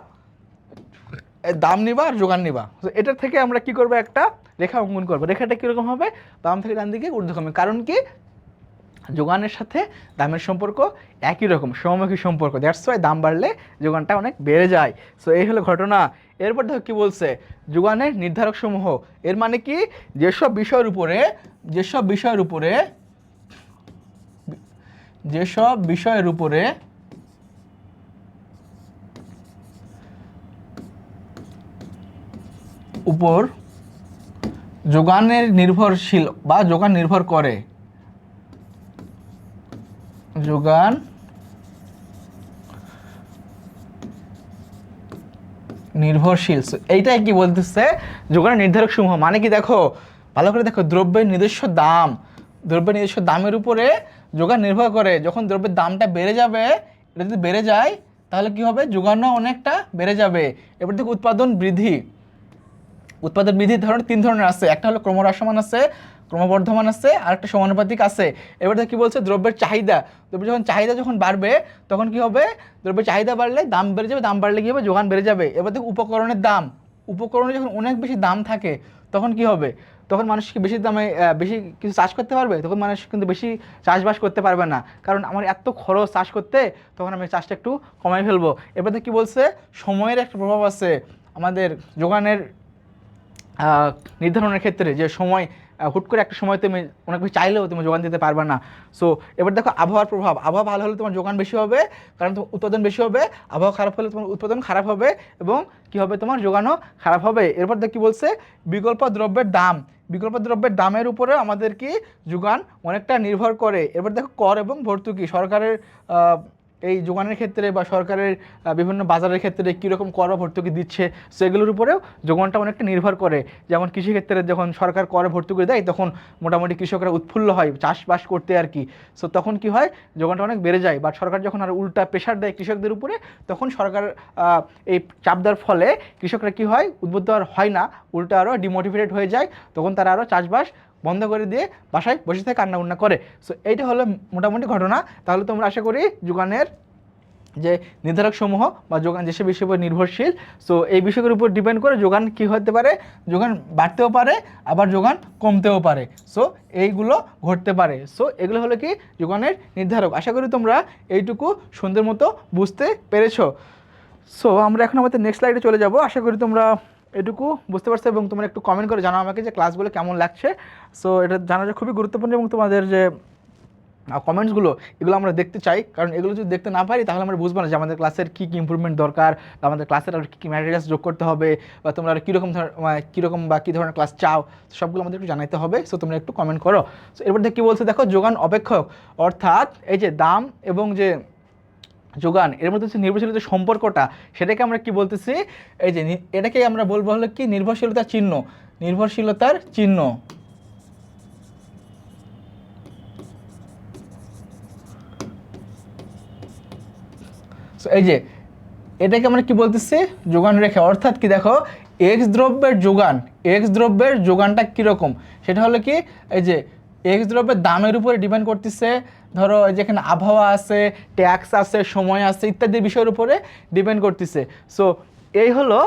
দাম নিবা আর যোগান নিবা। তো এটার থেকে আমরা কি করবো, একটা রেখা অঙ্কন করবো। রেখাটা কীরকম হবে, বাম থেকে ডান দিকে ঊর্ধ্বগামী। কারণ কি, যোগানের সাথে দামের সম্পর্ক একই রকম, সমমুখী সম্পর্ক। দ্যাটস ওয়াই দাম বাড়লে যোগানটা অনেক বেড়ে যায়। সো এই হলো ঘটনা। এরপর দেখো কি বলছে, যোগানের নির্ধারক সমূহ। এর মানে কি, যেসব বিষয়ের উপরে উপর যোগানের নির্ভরশীল বা যোগান নির্ভর করে, যোগান নির্ভরশীল। এইটাই কি বলতেছে, যোগানের নির্ধারক সমূহ। মানে কি, দেখো ভালো করে দেখো, দ্রব্যের নিজস্ব দামের উপরে যোগান নির্ভর করে। যখন দ্রব্যের দামটা বেড়ে যাবে, এটা যদি বেড়ে যায় তাহলে কি হবে, যোগানও অনেকটা বেড়ে যাবে। এবার দেখো উৎপাদন বৃদ্ধি ধরনের 3 ধরনের আছে। একটা হলো ক্রমহ্রাসমান আছে, ক্রমবর্ধমান আছে, আর একটা সমানুপাতিক আছে। এবার দেখো কি বলছে, দ্রব্যের চাহিদা যখন বাড়বে তখন কি হবে, দ্রব্যের চাহিদা বাড়লে দাম বেড়ে যাবে, দাম বাড়লে কি হবে, যোগান বেড়ে যাবে। এবার দেখো উপকরণের দাম, উপকরণে যখন অনেক বেশি দাম থাকে তখন কি হবে, তখন মানুষ কি বেশি দামে বেশি কিছু চাষ করতে পারবে, তখন মানুষ কিন্তু বেশি চাষবাস করতে পারবে না, কারণ আমার এত খরচ চাষ করতে, তখন আমি চাষটা একটু কমাই ফেলবো। এবার দেখো কি বলছে, সময়ের একটা প্রভাব আছে আমাদের যোগানের নির্ধারণের ক্ষেত্রে। যে সময়, হুট করে একটা সময় তুমি অনেক বেশি চাইলেও তুমি যোগান দিতে পারবে না। সো এবার দেখো আবহাওয়ার প্রভাব। আবহাওয়া ভালো হলে তোমার যোগান বেশি হবে, কারণ তোমার উৎপাদন বেশি হবে। আবহাওয়া খারাপ হলে তোমার উৎপাদন খারাপ হবে এবং কি হবে, তোমার যোগানও খারাপ হবে। এরপর দেখো কি বলছে, বিকল্প দ্রব্যের দামের উপরে আমাদের কি যোগান অনেকটা নির্ভর করে। এবার দেখো কর এবং ভর্তুকি। সরকারের এই যোগানের ক্ষেত্রে বা সরকারের বিভিন্ন বাজারের ক্ষেত্রে কীরকম কর ভর্তুকি দিচ্ছে, সেগুলোর উপরেও যোগানটা অনেকটা নির্ভর করে। যেমন কৃষিক্ষেত্রে যখন সরকার কর ভর্তুকি দেয়, তখন মোটামুটি কৃষকরা উৎফুল্ল হয় চাষবাস করতে আর কি। সো তখন কি হয়, যোগানটা অনেক বেড়ে যায়। বাট সরকার যখন আর উল্টা প্রেশার দেয় কৃষকদের উপরে, তখন সরকার এই চাপ দেওয়ার ফলে কৃষকরা কি হয়, উদ্বুদ্ধ আর হয় না, উল্টা আরও ডিমোটিভেটেড হয়ে যায়। তখন তারা আরও চাষবাস বন্ধ করে দিয়ে বাসায় বসে থেকে কান্না উন্না করে। সো এইটা হলো মোটামুটি ঘটনা। তাহলে তোমরা আশা করি যোগানের যে নির্ধারক সমূহ বা যোগান যেসব বিষয়ের উপর নির্ভরশীল, সো এই বিষয়গুলোর উপর ডিপেন্ড করে যোগান কী হতে পারে, যোগান বাড়তেও পারে আবার যোগান কমতেও পারে। সো এইগুলো ঘটতে পারে। সো এগুলো হলো কি যোগানের নির্ধারক। আশা করি তোমরা এইটুকু সুন্দর মতো বুঝতে পেরেছো। সো আমরা এখন আমাদের নেক্সট স্লাইডে চলে যাব। আশা করি তোমরা এটুকু বুঝতে পারছো এবং তোমরা একটু কমেন্ট করে জানাও আমাকে যে ক্লাসগুলো কেমন লাগছে। সো এটা জানাটা খুবই গুরুত্বপূর্ণ এবং তোমাদের যে কমেন্টসগুলো, এগুলো আমরা দেখতে চাই, কারণ এগুলো যদি দেখতে না পারি তাহলে আমরা বুঝবো না যে আমাদের ক্লাসের কী কী ইমপ্রুভমেন্ট দরকার, বা আমাদের ক্লাসের আর কী কী ম্যাটেরিয়ালস যোগ করতে হবে, বা তোমরা আর কীরকম বা কী ধরনের ক্লাস চাও, সবগুলো আমাদের একটু জানাতে হবে। সো তোমরা একটু কমেন্ট করো। সো এরপর দেখে কী বলছে, দেখো যোগান অপেক্ষক, অর্থাৎ এই যে দাম এবং যে যোগান এর মধ্যে যে নির্ভরশীল যে সম্পর্কটা, সেটাকে আমরা কি বলতেছি, এই যে এটাকে আমরা বলবো হলো কি নির্ভরশীলতার চিহ্ন। এই যে এটাকে আমরা কি বলতেছি, যোগান রেখা। অর্থাৎ কি, দেখো এক্স দ্রব্যের যোগানটা কীরকম, সেটা হলো কি, এই যে এক্স দ্রব্যের দামের উপরে ডিপেন্ড করতেছে। ধরো যেখানে আবহাওয়া আছে, ট্যাক্স আছে, সময় আছে, ইত্যাদি বিষয়ের উপরে ডিপেন্ড করতেছে। সো এই হলো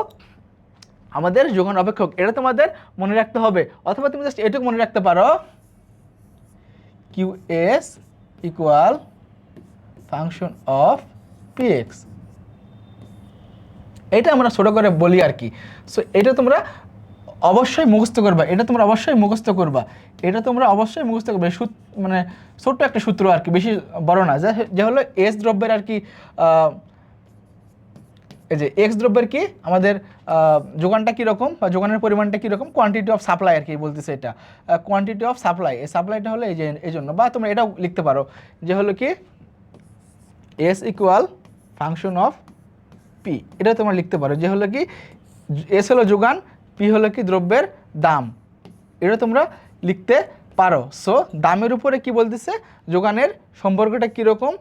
আমাদের যোগান অপেক্ষক। এটা তোমাদের মনে রাখতে হবে, অথবা তুমি জাস্ট এটুকু মনে রাখতে পারো, QS equal function of PX। এটা আমরা ছোটো করে বলি আর কি। সো এটা তোমরা অবশ্যই মুখস্থ করবা, এটা তোমরা অবশ্যই মুখস্থ করবে। মানে ছোট্ট একটা সূত্র আর কি, বেশি বড় না, যে হলো এস দ্রব্যের আর কি, এই যে এক্স দ্রব্যের কি আমাদের যোগানটা কীরকম বা যোগানের পরিমাণটা কীরকম, কোয়ান্টিটি অফ সাপ্লাই আর কি বলতেছে। এটা কোয়ান্টিটি অফ সাপ্লাই, এই সাপ্লাইটা হলো এই জন্য, বা তোমরা এটাও লিখতে পারো যে হলো কি S equal function of P, এটা তোমরা লিখতে পারো যে হলো কি এস হলো যোগান, পি হলো কি দ্রব্যের দাম, এটা তোমরা লিখতে পারো। সো দামের উপরে কি বলতেছে, যোগানের সম্পর্কটা কীরকম,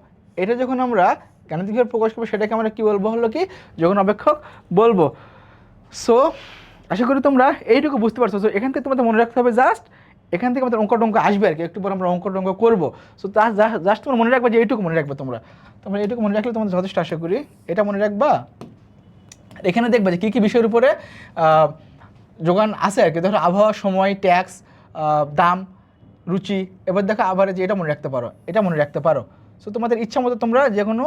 এটা যখন আমরা গাণিতিকভাবে প্রকাশ করবো সেটাকে আমরা কি বলবো, হলো কি যোগান অপেক্ষক বলবো। সো আশা করি তোমরা এইটুকু বুঝতে পারছো। সো এখান থেকে তোমাদের মনে রাখতে হবে জাস্ট, এখান থেকে আমাদের অঙ্ক টঙ্ক আসবে আর কি, একটু পর আমরা অঙ্ক টঙ্ক করবো। সো জাস্ট তোমরা মনে রাখবে যে এইটুকু মনে রাখবে, তোমরা এইটুকু মনে রাখলে তোমাদের যথেষ্ট, আশা করি এটা মনে রাখবা। এখানে দেখবা যে কী কী বিষয়ের উপরে যোগান আছে আর কি, ধরো আবহাওয়া, সময়, ট্যাক্স, দাম, রুচি। এবার দেখো আবার যে এটা মনে রাখতে পারো, এটা মনে রাখতে পারো। সো তোমাদের ইচ্ছা মতো তোমরা যে কোনো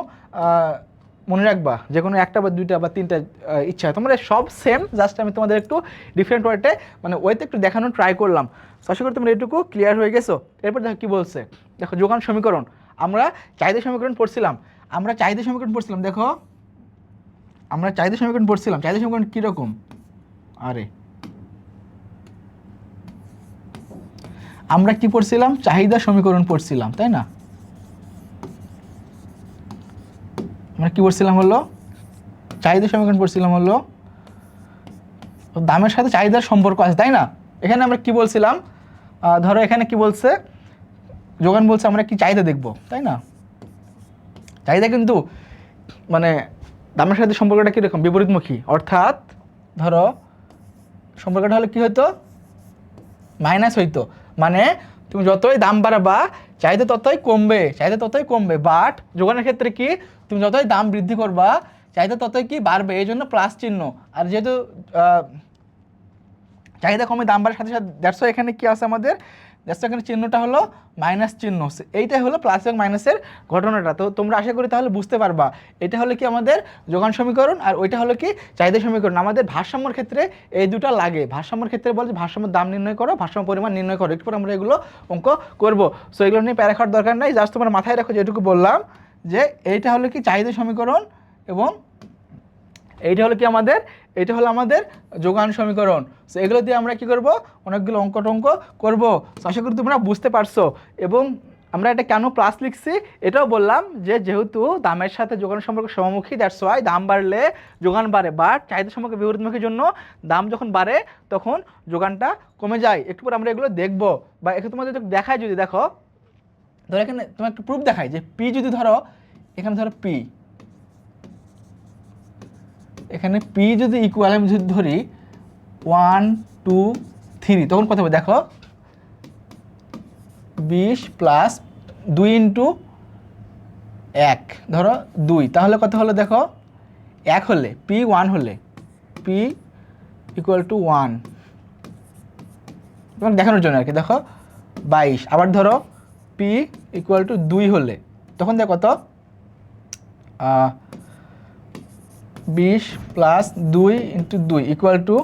মনে রাখবা, যে কোনো একটা বা দুইটা বা তিনটা ইচ্ছা, তোমরা সব সেম, জাস্ট আমি তোমাদের একটু ডিফারেন্ট ওয়েতে মানে ওয়েতে একটু দেখানোর ট্রাই করলাম। আশা করি তোমরা এটুকু ক্লিয়ার হয়ে গেছো। এরপর দেখো কী বলছে, দেখো যোগান সমীকরণ, আমরা চাহিদা সমীকরণ পড়ছিলাম, দেখো আমরা চাহিদা সমীকরণ পড়ছিলাম। চাহিদা সমীকরণ কীরকম, আরে আমরা কি পড়ছিলাম, চাহিদা সমীকরণ পড়ছিলাম, তাই না? আমরা কি পড়ছিলাম, হলো চাহিদা সমীকরণ পড়ছিলাম, হলো দামের সাথে চাহিদার সম্পর্ক আছে, তাই না? এখানে আমরা কি বলছিলাম, ধরো এখানে কি বলছে, যোগান বলছে আমরা কি চাহিদা দেখব, তাই না? চাহিদা কিন্তু মানে দামের সাথে সম্পর্কটা কীরকম, বিপরীতমুখী, অর্থাৎ ধরো সম্পর্কটা হলে কি হতো, মাইনাস হইতো, মানে তুমি যতই দাম বাড়াবা চাহিদা ততই কমবে, বাট যোগানের ক্ষেত্রে কি, তুমি যতই দাম বৃদ্ধি করবা চাহিদা ততই কি বাড়বে, এই জন্য প্লাস চিহ্ন। আর যেহেতু চাহিদা কমে দাম বাড়ার সাথে সাথে দ্যাটস এখানে কি আছে আমাদের, দ্যাটস এখানে চিহ্নটা হলো মাইনাস চিহ্ন। এইটাই হলো প্লাস এবং মাইনাসের ঘটনাটা। তো তোমরা আশা করি তাহলে বুঝতে পারবা, এটা হলো কি আমাদের যোগান সমীকরণ, আর ওইটা হলো কি চাহিদা সমীকরণ। আমাদের ভারসাম্যর ক্ষেত্রে এই দুটো লাগে। ভারসাম্যর ক্ষেত্রে বলে ভারসাম্যের দাম নির্ণয় করো, ভারসাম্য পরিমাণ নির্ণয় করো, একটু পর আমরা এগুলো অঙ্ক করবো। সো এগুলো নিয়ে প্যারা খাওয়ার দরকার নাই, জাস্ট তোমরা মাথায় রাখো যেটুকু বললাম, যে এইটা হলো কি চাহিদা সমীকরণ এবং এইটা হলো কি আমাদের, এটা হলো আমাদের যোগান সমীকরণ। সো এগুলো দিয়ে আমরা কি করব, অনেকগুলো অঙ্ক টঙ্ক করবো। আশা করি তোমরা বুঝতে পারছো। এবং আমরা এটা কেন প্লাস লিখছি এটাও বললাম, যে যেহেতু দামের সাথে যোগানের সম্পর্ক সমমুখী, দ্যাটস ওয়াই দাম বাড়লে যোগান বাড়ে, বাট চাহিদা সম্পর্কে বিপরীতমুখীর জন্য দাম যখন বাড়ে তখন যোগানটা কমে যায়। একটু পর আমরা এগুলো দেখবো, বা এখানে তোমাদের দেখায়, যদি দেখো ধরো এখানে তোমার একটু প্রুফ দেখায়, যে পি যদি ধরো এখানে ধরো পি, এখানে পি যদি ইকুয়াল আমি যদি ধরি 1 2 3, তখন কত হবে দেখো, 20 প্লাস 2 ইন্টু 1, ধরো 2, তাহলে কত হলো দেখো, 1 হলে পি 1 হলে পি ইকুয়াল টু 1, এবং দেখানোর জন্য আর কি, দেখো 22। আবার ধরো পি ইকুয়াল টু 2 হলে তখন দেখো কত, 20 plus 2 into 2 equal to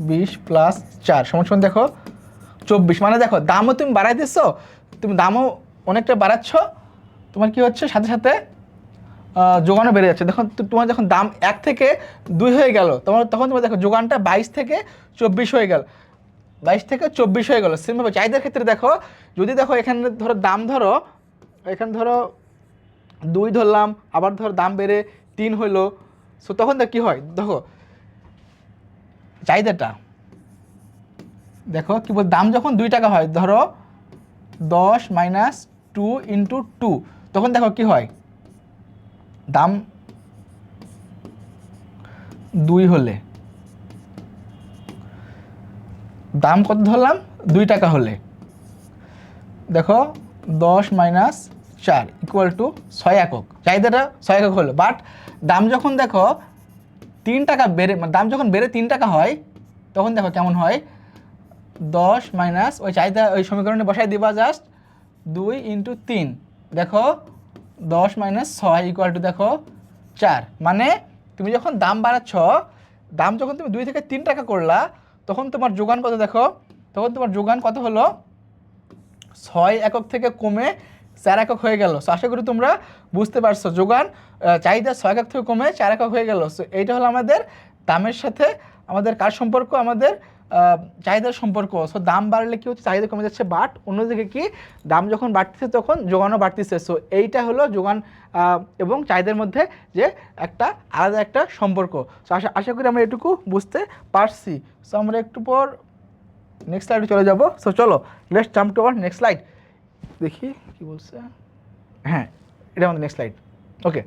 20 plus 4 সমান দেখো 24। মানে দেখো দামও তুমি বাড়াই দিচ্ছ, তুমি দামও অনেকটা বাড়াচ্ছ, তোমার কি হচ্ছে সাথে সাথে যোগানও বেড়ে যাচ্ছে। দেখো তোমার যখন দাম 1 থেকে 2 হয়ে গেল, তখন তোমার দেখো যোগানটা 22 থেকে 24 হয়ে গেল, 22 থেকে 24 হয়ে গেল। সেমভাবে চাহিদার ক্ষেত্রে দেখো, যদি দেখো এখানে ধরো দাম ধরো এখানে ধরো 2 ধরলাম, আবার ধরো দাম বেড়ে 3 হইলো, সো তখন দেখ কী হয়, দেখো চাহিদাটা দেখো কি বল, দাম যখন 2 টাকা হয়, ধরো 10 মাইনাস 2 ইন্টু 2, তখন দেখো কি হয়, দাম 2 হলে দাম কত ধরলাম, 2 টাকা হলে দেখো 10 মাইনাস 4 ইকুয়াল টু 6 একক, চাহিদাটা 6 একক হলো। বাট দাম যখন দেখো 3 টাকা বেড়ে, মানে দাম যখন বেড়ে 3 টাকা হয়, তখন দেখো কেমন হয়, 10 মাইনাস ওই চাহিদা ওই সমীকরণে বসাই দিবা জাস্ট 2 ইন্টু 3, দেখো 10 মাইনাস 6 ইকুয়াল টু দেখো 4। মানে তুমি যখন দাম বাড়াচ্ছ, দাম যখন তুমি 2 থেকে 3 টাকা করলা, তখন তোমার যোগান কত দেখো, তখন তোমার যোগান কত হলো, 6 একক থেকে কমে 4 একক হয়ে গেল। সো আশা করি তোমরা বুঝতে পারছো, যোগান চাহিদা 6 একক থেকে কমে 4 একক হয়ে গেল। সো এইটা হলো আমাদের দামের সাথে আমাদের কার সম্পর্ক, আমাদের চাহিদার সম্পর্ক। সো দাম বাড়লে কি হচ্ছে, চাহিদা কমে যাচ্ছে, বাট অন্যদিকে কি দাম যখন বাড়তেছে তখন যোগানও বাড়তেছে। সো এইটা হলো যোগান এবং চাহিদার মধ্যে যে একটা আলাদা একটা সম্পর্ক। সো আশা করি আমরা এটুকু বুঝতে পারছি। সো আমরা একটু পর নেক্সট স্লাইডে চলে যাব। সো চলো let's jump to our next slide. দেখি কি বলছে, হ্যাঁ এটা আমাদের নেক্সট স্লাইড। ওকে,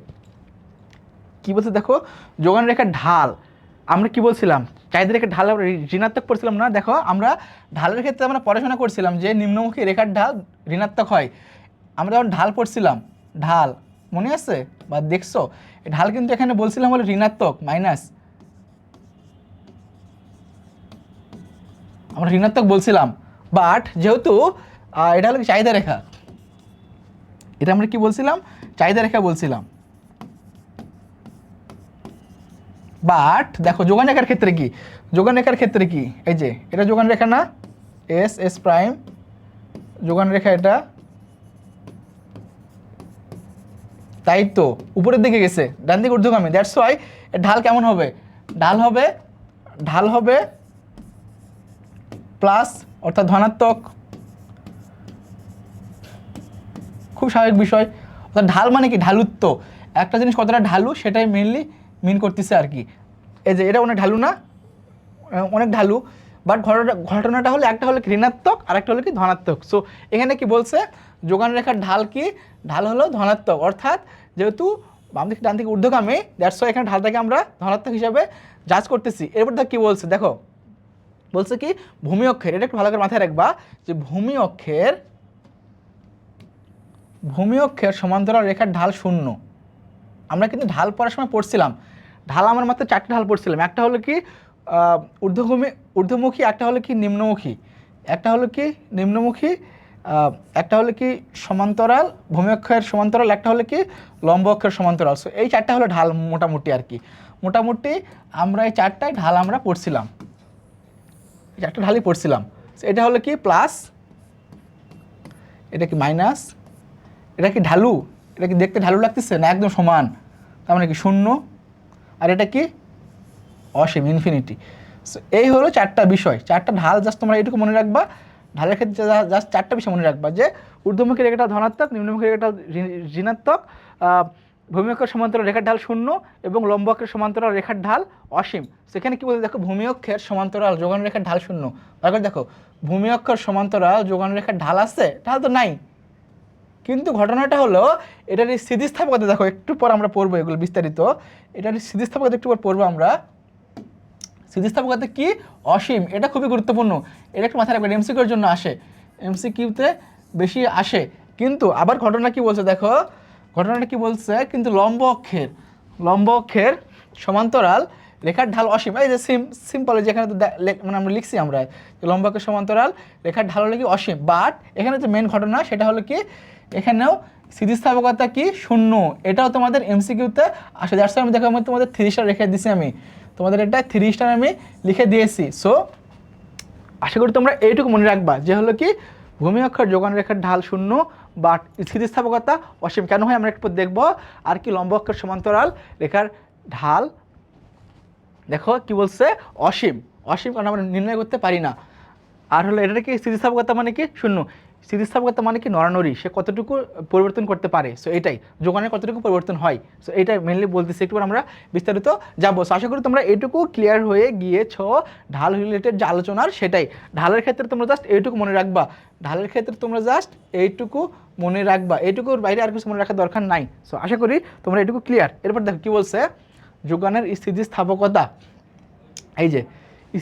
কি বলছে দেখো, যোগান রেখার ঢাল। আমরা কি বলছিলাম, চাহিদা রেখার ঢাল আমরা ঋণাত্মক পড়ছিলাম না? দেখো আমরা ঢালের ক্ষেত্রে আমরা পড়াশোনা করছিলাম যে নিম্নমুখী রেখার ঢাল ঋণাত্মক হয়। আমরা যখন ঢাল পড়ছিলাম, ঢাল মনে আছে বা দেখছো, এই ঢাল কিন্তু এখানে বলছিলাম হলো ঋণাত্মক, মাইনাস। আমরা ঋণাত্মক বলছিলাম, বাট যেহেতু এটা হলো চাহিদা রেখা, এটা আমরা কি বলছিলাম, চাহিদা রেখা বলছিলাম। বাট দেখো যোগান রেখার ক্ষেত্রে কি, যোগান রেখার ক্ষেত্রে কি, এই যে এটা যোগান রেখা না, এস এস প্রাইম যোগান রেখা এটা, তাই তো উপরের দিকে গেছে, ডান দিকে ঊর্ধ্বগামী। দ্যাটস ওয়াই ঢাল কেমন হবে, ঢাল হবে প্লাস, অর্থাৎ ধনাত্মক। খুব স্বাভাবিক বিষয়। অর্থাৎ ঢাল মানে কি, ঢালুত্ব। একটা জিনিস কতটা ঢালু সেটাই মেনলি মিন করতেছে আর কি। এই যে এটা অনেক ঢালু না, অনেক ঢালু, বাট ঘটনাটা হলো একটা হলো কি ঋণাত্মক আর একটা হলো কি ধনাত্মক। সো এখানে কি বলছে, যোগান রেখার ঢাল কি, ঢাল হলো ধনাত্মক, অর্থাৎ যেহেতু বাম দিকে ডান দিকে ঊর্ধ্বগামী, দ্যাটস ওয়াই এখানে ঢালটাকে আমরা ধনাত্মক হিসাবে জাজ করতেছি। এরপর দেখ কি বলছে, দেখো বলছে কি ভূমি অক্ষের, এটা একটু ভালো করে মাথায় রাখবা যে ভূমি অক্ষের সমান্তরাল রেখার ঢাল 0। আমরা কিন্তু ঢাল পড়ার সময় পড়ছিলাম, ঢাল আমার মাত্র 4টা ঢাল পড়ছিলাম। একটা হলো কি ঊর্ধ্বমুখী, একটা হলো কি নিম্নমুখী, একটা হলো কি সমান্তরাল, ভূমি অক্ষের সমান্তরাল, একটা হলো কি লম্ব অক্ষের সমান্তরাল। সো এই 4টা হলো ঢাল মোটামুটি আর কি। মোটামুটি আমরা এই 4টায় ঢাল আমরা পড়ছিলাম, এই 4টা ঢালই পড়ছিলাম। এটা হলো কি প্লাস, এটা কি মাইনাস, এটা কি ঢালু, এটা কি দেখতে ঢালু লাগতেছে না, একদম সমান, তার মানে কি 0, আর এটা কি অসীম, ইনফিনিটি। সো এই হলো 4টা বিষয়, 4টা ঢাল। জাস্ট তোমরা এইটুকু মনে রাখবা, ঢালের ক্ষেত্রে জাস্ট 4টা বিষয় মনে রাখবা, যে ঊর্ধ্বমুখী রেখাটা ধনাত্মক, নিম্নমুখী রেখাটা ঋণাত্মক, ভূমি অক্ষের সমান্তরাল রেখার ঢাল 0 এবং লম্ব অক্ষের সমান্তরাল রেখার ঢাল অসীম। সেখানে কি বলতে দেখো, ভূমি অক্ষের সমান্তরাল যোগান রেখার ঢাল 0। তারপর দেখো ভূমি অক্ষের সমান্তরাল যোগান রেখার ঢাল আছে, ঢাল তো নাই, কিন্তু ঘটনাটা হলো এটার এই স্থিতিস্থাপকতা দেখো, একটু পর আমরা পড়বো এগুলো বিস্তারিত। এটার স্থিতিস্থাপকতা একটু পর পড়বো আমরা। স্থিতিস্থাপকতা কি, অসীম। এটা খুবই গুরুত্বপূর্ণ, এটা একটু মাথায় রাখবেন, এমসিকিউর জন্য আসে, এমসিকিউতে বেশি আসে। কিন্তু আবার ঘটনা কি বলছে দেখো, ঘটনাটা কি বলছে, কিন্তু লম্ব অক্ষের সমান্তরাল রেখার ঢাল অসীম। এই যে সিম্পল, যেখানে তো মানে আমরা লিখছি আমরা লম্ব অক্ষের সমান্তরাল রেখার ঢাল হলো কি অসীম। বাট এখানে যে মেন ঘটনা সেটা হলো কি, এখানেও স্থিতিস্থাপকতা কি 0, এটাও তোমাদের এমসিকিউতে আসে। যার সাথে আমি দেখো আমি তোমাদের 3 স্টার রেখে দিছি, আমি তোমাদের এটা 3 স্টার আমি লিখে দিয়েছি। সো আশা করি তোমরা এইটুকু মনে রাখবা যে হলো কি ভূমি অক্ষর যোগান রেখার ঢাল 0 বা স্থিতিস্থাপকতা অসীম কেন হয় আমরা একটু দেখব। আর কি লম্ব অক্ষর সমান্তরাল রেখার ঢাল দেখো কি বলছে, অসীম কারণ আমরা নির্ণয় করতে পারি না। আর হলো এটা কি স্থিতিস্থাপকতা মানে কি 0, স্থিতিস্থাপকতা মানে কি নড়ানড়ি, সে কতটুকু পরিবর্তন করতে পারে। সো এটাই যোগানের কতটুকু পরিবর্তন হয়। সো এটাই মেনলি বলতেছি, একটু আমরা বিস্তারিত যাবো। সো আশা করি তোমরা এইটুকু ক্লিয়ার হয়ে গিয়েছো ঢাল রিলেটেড যে আলোচনার সেটাই। ঢালের ক্ষেত্রে তোমরা জাস্ট এইটুকু মনে রাখবা, এইটুকুর বাইরে আর কিছু মনে রাখার দরকার নাই। সো আশা করি তোমরা এইটুকু ক্লিয়ার। এরপর দেখো কি বলছে, যোগানের স্থিতিস্থাপকতা। এই যে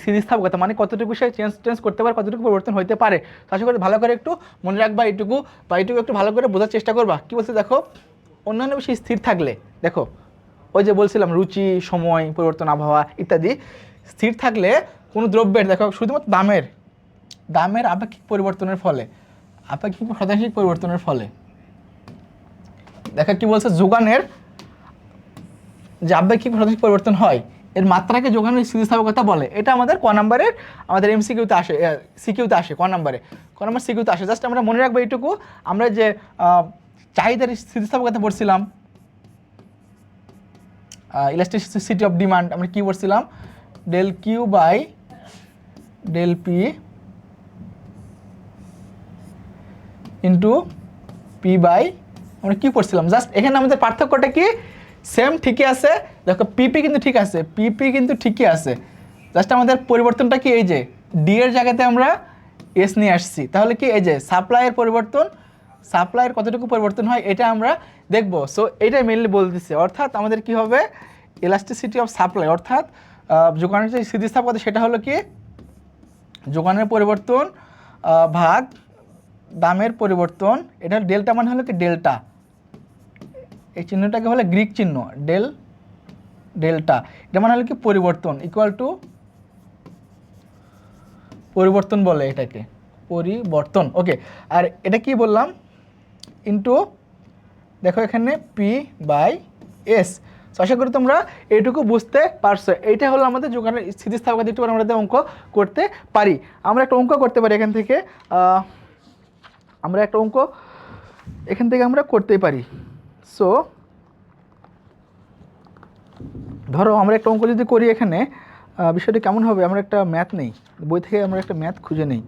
স্থিতিস্থাপকতা মানে কতটুকু সে চেঞ্জ করতে পারে, কতটুকু পরিবর্তন হতে পারে। আশা করি ভালো করে একটু মনে রাখবা এইটুকু, বা এইটুকু একটু ভালো করে বোঝার চেষ্টা করবা। কি বলছে দেখো, অন্যান্য বিষয় স্থির থাকলে, দেখো ওই যে বলছিলাম রুচি, সময় পরিবর্তন, আবহাওয়া ইত্যাদি স্থির থাকলে কোনো দ্রব্যের দেখো শুধুমাত্র দামের আপেক্ষিক পরিবর্তনের ফলে, আপেক্ষিক শতাংশিক পরিবর্তনের ফলে দেখো কি বলছে, যোগানের যে আপেক্ষিক শতাংশিক পরিবর্তন হয় এর মাত্রাকে যোগানের স্থিতিস্থাপকতা বলে। এটা আমাদের ক নাম্বারের আমাদের এমসিকিউতে আসে, সিকিউতে আসে, ক নাম্বার সিকিউতে আসে। জাস্ট আমরা মনে রাখবো এইটুকু, আমরা যে চাহিদার স্থিতিস্থাপকতা পড়ছিলাম, ইলাস্টিসিটি অফ ডিমান্ড, আমরা কি পড়ছিলাম, del Q by del P into P by আমরা কী পড়ছিলাম জাস্ট এখানে আমাদের পার্থক্যটা কি সেম ঠিকই আছে দেখো পিপি কিন্তু ঠিক আছে পিপি কিন্তু ঠিকই আছে জাস্ট আমাদের পরিবর্তনটা কি এই যে ডি এর জায়গাতে আমরা এস নিয়ে আসছি তাহলে কি এই যে সাপ্লাইয়ের পরিবর্তন সাপ্লাইয়ের কতটুকু পরিবর্তন হয় এটা আমরা দেখব সো এটাই মেনলি বলতেছে অর্থাৎ আমাদের কি হবে ইলাস্টিসিটি অফ সাপ্লাই অর্থাৎ যোগানের যে স্থিতিস্থাপকতা সেটা হলো কি যোগানের পরিবর্তন ভাগ দামের পরিবর্তন এটা ডেল্টা মানে হলো কি ডেল্টা এই চিহ্নটাকে হলো গ্রিক চিহ্ন ডেল্টা এটা মানে হলো কি পরিবর্তন ইকুয়াল টু পরিবর্তন বলে এটাকে পরিবর্তন ওকে আর এটা কি বললাম ইন্টু দেখো এখানে পি বাই এস আশা করি তোমরা এইটুকু বুঝতে পারছো এইটা হলো আমাদের যোগানের স্থিতিস্থাপকতা একটু আমরা অঙ্ক করতে পারি আমরা একটা অঙ্ক করতে পারি এখান থেকে আমরা করতেই পারি সো ধরো আমরা একটা অঙ্ক যদি করি এখানে বিষয়টা কেমন হবে আমরা একটা ম্যাথ নেই বই থেকে আমরা একটা ম্যাথ খুঁজে নেই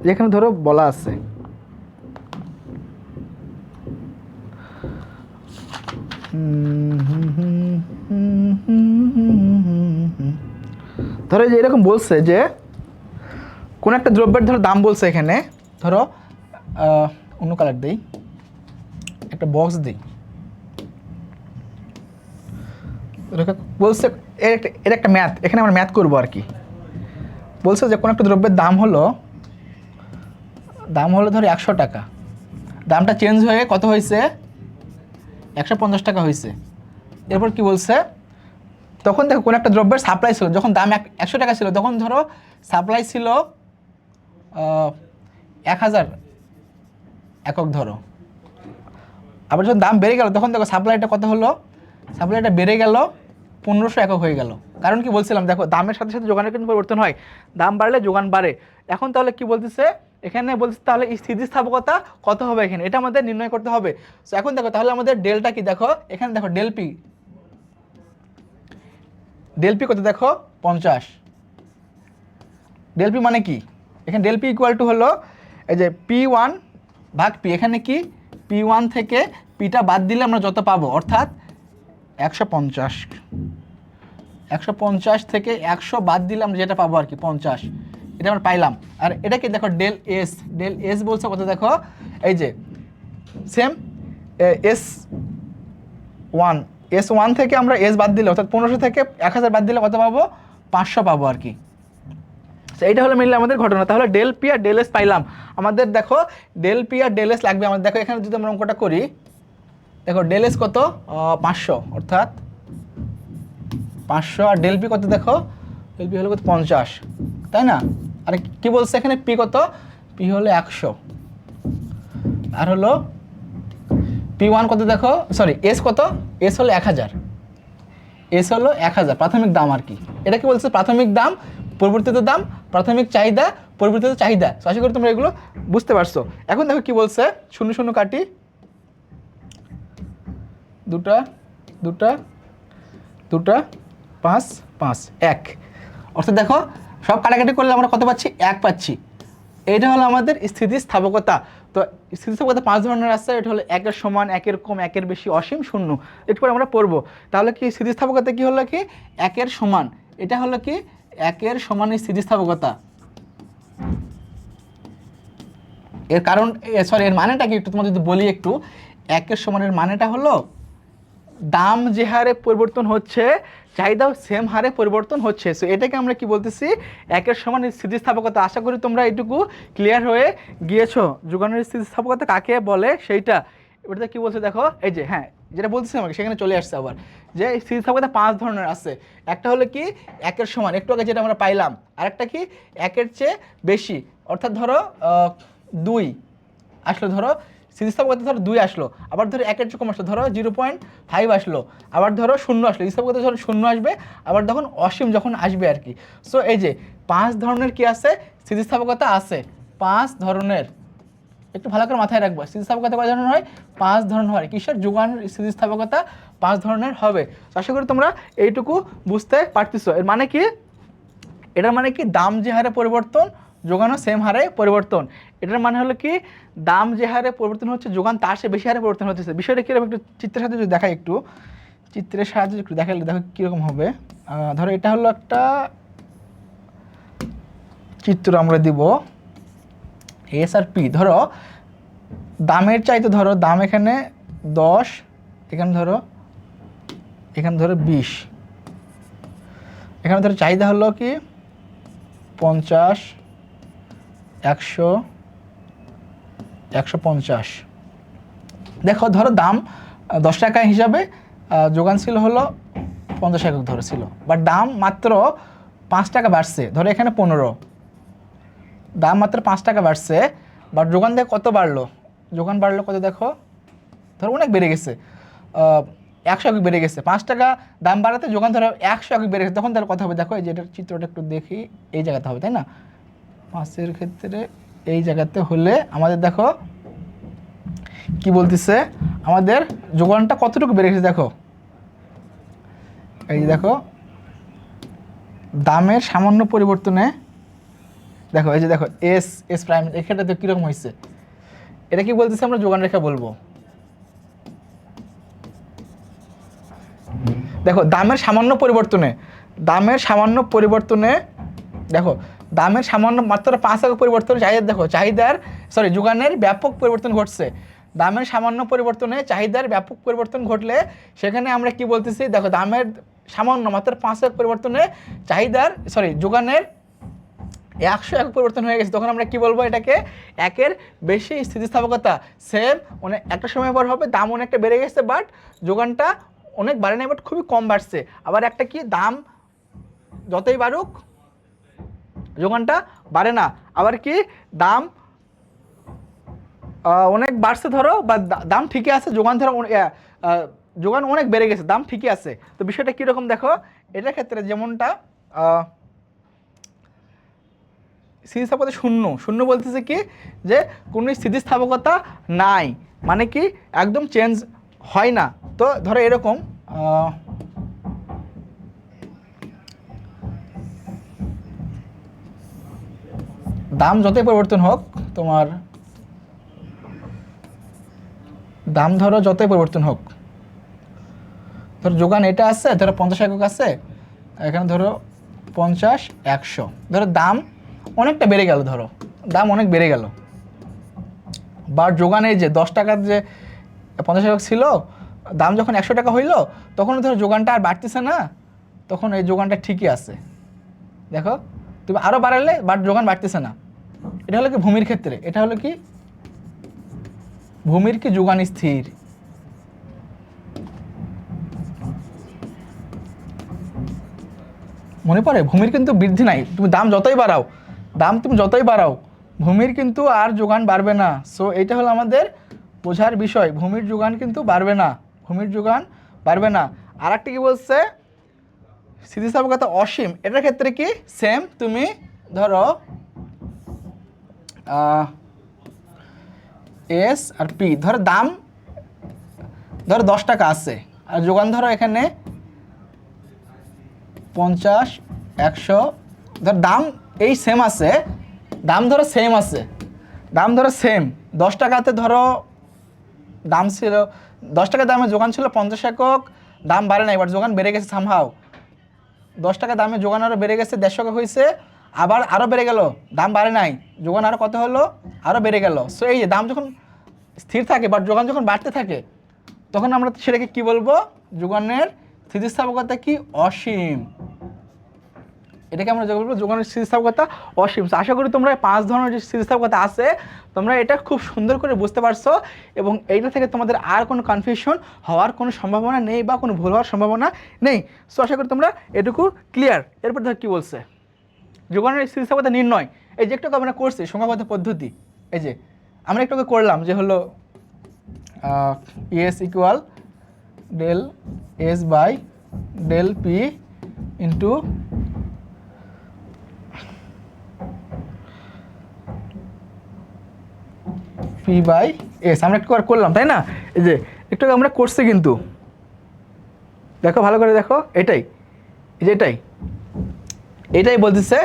যেখানে ধরো বলা আছে ধরো যে এরকম বলছে যে কোন একটা দ্রব্যের ধরো দাম বলছে এখানে ধরো অন্য কালার দেই একটা বক্স দিই বলছে এর একটা ম্যাথ এখানে আমরা ম্যাথ করবো আর কি বলছে যে কোনো একটা দ্রব্যের দাম হলো ধরো 100 টাকা দামটা চেঞ্জ হয়ে কত হয়েছে 150 টাকা হয়েছে এরপর কি বলছে তখন দেখো কোনো একটা দ্রব্যের সাপ্লাই ছিল যখন দাম 100 টাকা ছিল তখন ধরো সাপ্লাই ছিল 1000 একক ধরো আবার যখন দাম বেড়ে গেল তখন দেখো সাপ্লাইটা কত হলো সাপ্লাইটা বেড়ে গেল 1500 একক হয়ে গেল কারণ কি বলছিলাম দেখো দামের সাথে সাথে যোগানের কিন্তু পরিবর্তন হয় দাম বাড়লে যোগান বাড়ে এখন তাহলে কি বলতেছে এখানে বলছে তাহলে এই স্থিতিস্থাপকতা কত হবে এখানে এটা আমাদের নির্ণয় করতে হবে সো এখন দেখো তাহলে আমাদের ডেলটা কি দেখো এখানে দেখো ডেল পি কত দেখো 50 ডেল পি মানে কি এখানে ডেল পি ইকুয়াল টু হলো এই যে P1 ভাগ পি এখানে কি P1 থেকে পিটা বাদ দিলে আমরা যত পাবো অর্থাৎ 150 থেকে 100 বাদ দিলে আমরা যেটা পাবো আর কি 50 এটা আমরা পাইলাম আর এটা কি দেখো ডেল এস বলছে কত দেখো এই যে সেম S1 থেকে আমরা এস বাদ দিলে অর্থাৎ 1500 থেকে 1000 বাদ দিলে কত পাবো 500 পাবো আর কি তো এইটা হলো মিললে আমাদের ঘটনা তাহলে del P R del S পাইলাম আমাদের দেখো del P R del S লাগবে আমাদের দেখো এখানে যদি আমরা অঙ্কটা করি দেখো ডেল এস কত 500 অর্থাৎ 500 আর ডেল পি কত দেখো ডেল পি হলো কত 50 তাই না আর কি বলছে এখানে পি কত পি হলো 100 আর হলো P1 কত দেখো সরি এস কত এস হলো 1000 প্রাথমিক দাম আর কি এটা কি বলছে প্রাথমিক দাম পরিবর্তিত দাম প্রাথমিক চাহিদা পরিবর্তিত চাহিদা আশা করি তোমরা এগুলো বুঝতে পারছো এখন দেখো কি বলছে 0 কাটি 2 5 5 1 অর্থাৎ দেখো সব কাটাকাটি করলে আমরা কত পাচ্ছি 1 পাচ্ছি এটা হলো আমাদের স্থিতিস্থাপকতা তো স্থিতিস্থাপকতা 5 ধরনের আছে এটা হলো 1 এর সমান 1 এর কম 1 এর বেশি অসীম শূন্য এরপর আমরা পড়বো তাহলে কি স্থিতিস্থাপকতা কি হলো কি 1 এর সমান এটা হলো কি 1 এর সমান স্থিতিস্থাপকতা এর কারণ সরি এর মানেটা কি একটু তোমাদের যদি বলি একটু 1 এর সমানের মানেটা হলো দাম যে হারে পরিবর্তন হচ্ছে চাহিদাও সেম হারে পরিবর্তন হচ্ছে সো এটাকে আমরা কি বলতেছি 1 এর সমান স্থিতিস্থাপকতা আশা করি তোমরা এইটুকু ক্লিয়ার হয়ে গিয়েছো যোগানের স্থিতিস্থাপকতা কাকে বলে সেইটা এবারে কি বলছে দেখো এই যে হ্যাঁ যেটা বলতেছি আমাকে সেখানে চলে আসছে আবার যে স্থিতিস্থাপকতা 5 ধরনের আছে একটা হলো কি 1 এর সমান একটু আগে যেটা আমরা পাইলাম আরেকটা কি 1 এর চেয়ে বেশি অর্থাৎ ধরো 2 আসলো ধরো স্থিতিস্থাপকতা ধরো 2 আসলো আবার ধরো 1 এর চেয়ে কম আসলো ধরো 0.5 আসলো আবার ধরো 0 আসলো স্থিতিস্থাপকতা ধরো 0 আসবে আবার তখন অসীম যখন আসবে আর কি সো এই যে 5 ধরনের কি আছে স্থিতিস্থাপকতা আছে 5 ধরনের একটু ভালো করে মাথায় রাখবো স্থিতিস্থাপকতা কয় ধরনের হয় 5 ধরনের হয় কিসের যোগানের স্থিতিস্থাপকতা 5 ধরনের হবে আশা করি তোমরা এইটুকু বুঝতে পারতেছো এর মানে কি এটার মানে কি দাম যে হারে পরিবর্তন যোগানও সেম হারে পরিবর্তন। এটার মানে হলো কি দাম যে হারে পরিবর্তন হচ্ছে যোগান তার চেয়ে বেশি হারে পরিবর্তন হচ্ছে। বিষয়টা কীরকম একটু চিত্রের সাথে যদি দেখাই, একটু চিত্রের সাহায্যে একটু দেখালে দেখো কীরকম হবে। ধরো এটা হলো একটা চিত্র আমরা দিব এস আর পি। ধরো দামের চাইতে ধরো দাম এখানে 10, এখানে ধরো 20, এখানে ধরো চাহিদা হলো কি 50, 100, 150। দেখো ধরো দাম 10 টাকা হিসাবে যোগান ছিল হলো 50 একক ধরো ছিল, বাট দাম মাত্র 5 টাকা বাড়ছে। ধরো এখানে 15, দাম মাত্র 5 টাকা বাড়ছে, বাট যোগান দেখো কত বাড়লো, যোগান বাড়লো কত দেখো, ধরো অনেক বেড়ে গেছে, 100 একক বেড়ে গেছে। 5 টাকা দাম বাড়াতে যোগান ধরো 100 একক বেড়ে গেছে, তখন তাহলে কথা হবে দেখো এই যে এটার চিত্রটা একটু দেখি, এই জায়গাতে হবে তাই না, 5-এর ক্ষেত্রে এই জায়গাতে হলে আমাদের দেখো কি বলতেছে, আমাদের যোগানটা কতটুকু বেড়ে গেছে দেখো, এই যে দেখো দামের সামান্য পরিবর্তনে দেখো, এই যে দেখো এস প্রাইম এখানটা তো কীরকম হয়েছে, এটা কি বলতেছে আমরা যোগান রেখা বলবো। দেখো দামের সামান্য পরিবর্তনে দেখো দামের সামান্য মাত্র 5 একক পরিবর্তনে চাহিদা দেখো যোগানের ব্যাপক পরিবর্তন ঘটছে। দামের সামান্য পরিবর্তনে চাহিদার ব্যাপক পরিবর্তন ঘটলে সেখানে আমরা কি বলতেছি, দেখো দামের সামান্য মাত্র 5 একক পরিবর্তনে যোগানের 100 একক পরিবর্তন হয়ে গেছে, তখন আমরা কি বলবো, এটাকে একের বেশি স্থিতিস্থাপকতা। সেম একটা সময় পর হবে দাম অনেকটা বেড়ে গেছে বাট যোগানটা অনেক বাড়ে নাই, বাট খুবই কম বাড়ছে। আবার একটা কি দাম যতই বাড়ুক যোগানটা বাড়ে না, আবার কি দাম অনেক বাড়ছে ধরো বা দাম ঠিকই আছে, যোগান অনেক বেড়ে গেছে, দাম ঠিকই আছে। তো বিষয়টা কীরকম দেখো, এটার ক্ষেত্রে যেমনটা স্থিতিস্থাপকতা শূন্য বলতেছে কি যে কোনো স্থিতিস্থাপকতা নাই, মানে কি একদম চেঞ্জ হয় না। তো ধরো এরকম দাম যতই পরিবর্তন হোক, তোমার দাম ধরো যতই পরিবর্তন হোক, ধরো যোগান এটা আছে, ধরো 50 একক আছে, এখানে ধরো 50, 100, ধরো দাম অনেকটা বেড়ে গেল, ধরো দাম অনেক বেড়ে গেল, বাট যোগান এই যে 10 টাকার যে 50 একক ছিল, দাম যখন 100 টাকা হইলো তখন ধরো যোগানটা আর বাড়তেছে না, তখন এই যোগানটা ঠিকই আছে। দেখো তুমি আরও বাড়ালে বাট যোগান বাড়তেছে না। এটা হলো কি ভূমির ক্ষেত্রে, এটা হলো কি ভূমির কি যোগান স্থির। মনে পড়ে ভূমির কিন্তু বৃদ্ধি নাই, তুমি দাম যতই বাড়াও ভূমির কিন্তু আর যোগান বাড়বে না। সো এটা হলো আমাদের বোঝার বিষয়, ভূমির যোগান কিন্তু বাড়বে না। আর একটা কি বলছে, স্থিতিস্থাপকতা অসীম, এটার ক্ষেত্রে কি সেম, তুমি ধরো এস আর পি, ধরো দাম ধরো 10 টাকা আছে আর যোগান ধরো এখানে 50, 100, ধর দাম এই সেম আছে, দাম ধরো সেম 10 টাকাতে ধরো দাম ছিল 10 টাকা দামে যোগান ছিল 50 একক, দাম বাড়ে না, এবার যোগান বেড়ে গেছে সামহাও, 10 টাকা দামে যোগান আরও বেড়ে গেছে, 150 একক হয়েছে, আবার আরও বেড়ে গেল, দাম বাড়ে নাই, যোগান আরও কত হলো, আরও বেড়ে গেল। সো এই যে দাম যখন স্থির থাকে বাট যোগান যখন বাড়তে থাকে তখন আমরা সেটাকে কি বলবো, যোগানের স্থিতিস্থাপকতা কি অসীম, এটাকে আমরা বলবো যোগানের স্থিতিস্থাপকতা অসীম। আশা করি তোমরা 5 ধরনের যে স্থিতিস্থাপকতা আছে তোমরা এটা খুব সুন্দর করে বুঝতে পারছো, এবং এইটা থেকে তোমাদের আর কোনো কনফিউশন হওয়ার কোনো সম্ভাবনা নেই বা কোনো ভুল হওয়ার সম্ভাবনা নেই। সো আশা করি তোমরা এটুকু ক্লিয়ার। এরপর ধর কী বলছে, যোগানের স্থিতিস্থাপকতা নির্ণয়, এই যে একটু আমরা করছি সংখ্যাগত পদ্ধতি, এই যে আমরা একটু করলাম যে হলো S equal del S by del P into P by S, আমরা একটু করলাম তাই না, এই যে একটু আমরা করছি, কিন্তু দেখো ভালো করে দেখো, এটাই এটাই বলতেছে,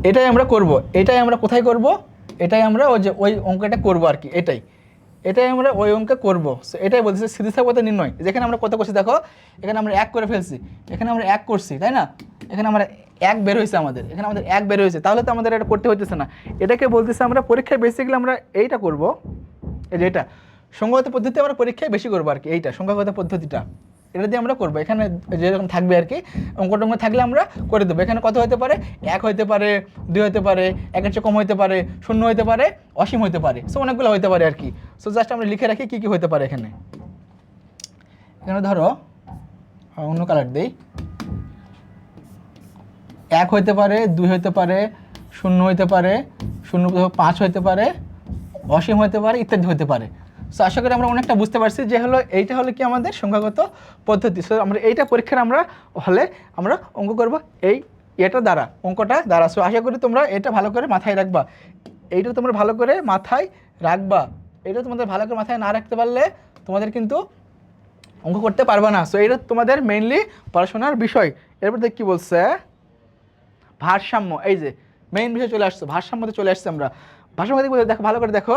এটাই আমরা করব। এটাই আমরা কোথায় করব? এটাই আমরা ওই অঙ্কটা করব আর কি। এটাই আমরা ওই অঙ্কে করব। সো এটাই বলতেছে স্থিতিস্থাপকতা নির্ণয়। যেখানে আমরা কত করছি দেখো, এখানে আমরা 1 করে ফেলছি, এখানে আমরা 1 করছি, তাই না? এখানে আমরা 1 বের হয়েছে আমাদের, এখানে আমাদের 1 বের হয়েছে, তাহলে তো আমাদের এটা করতে হইতেছে না। এটাকে বলতেছে আমরা পরীক্ষায় বেসিক্যালি আমরা এইটা করব, এই যে এটা সংখ্যাগত পদ্ধতি আমরা পরীক্ষায় বেশি করবো আর কি। এইটা সংখ্যাগত পদ্ধতিটা, এটা দিয়ে আমরা করবো। এখানে যেরকম থাকবে আর কি, অঙ্ক থাকলে আমরা করে দেবো। এখানে কত হতে পারে? 1 হতে পারে, 2 হতে পারে, 1-এর চেয়ে কম হতে পারে, 0 হতে পারে, অসীম হতে পারে। সো অনেকগুলো হতে পারে আর কি। সো জাস্ট আমরা লিখে রাখি কী কী হতে পারে এখানে। এখানে ধরো অন্য কালার দিই, 1 হতে পারে, 2 হতে পারে, 0 হতে পারে, 0.5 হতে পারে, অসীম হতে পারে, ইত্যাদি হতে পারে। সো আশা করি আমরা অনেকটা বুঝতে পারছি যে হলো এইটা হলো কি আমাদের সংখ্যাগত পদ্ধতি। সো আমরা এইটা পরীক্ষার আমরা হলে আমরা অঙ্ক করব এটা দ্বারা, অঙ্কটা দ্বারা। সো আশা করি তোমরা এটা ভালো করে মাথায় রাখবা, এইটা তোমরা ভালো করে মাথায় রাখবা। এটা তোমাদের ভালো করে মাথায় না রাখতে পারলে তোমাদের কিন্তু অঙ্ক করতে পারবে না। সো এটা তোমাদের মেইনলি পড়াশোনার বিষয়। এরপর দেখ কী বলছে, ভারসাম্য। এই যে মেইন বিষয় চলে আসছে, ভারসাম্যতে চলে আসছে আমরা। ভারসাম্য দেখো, ভালো করে দেখো,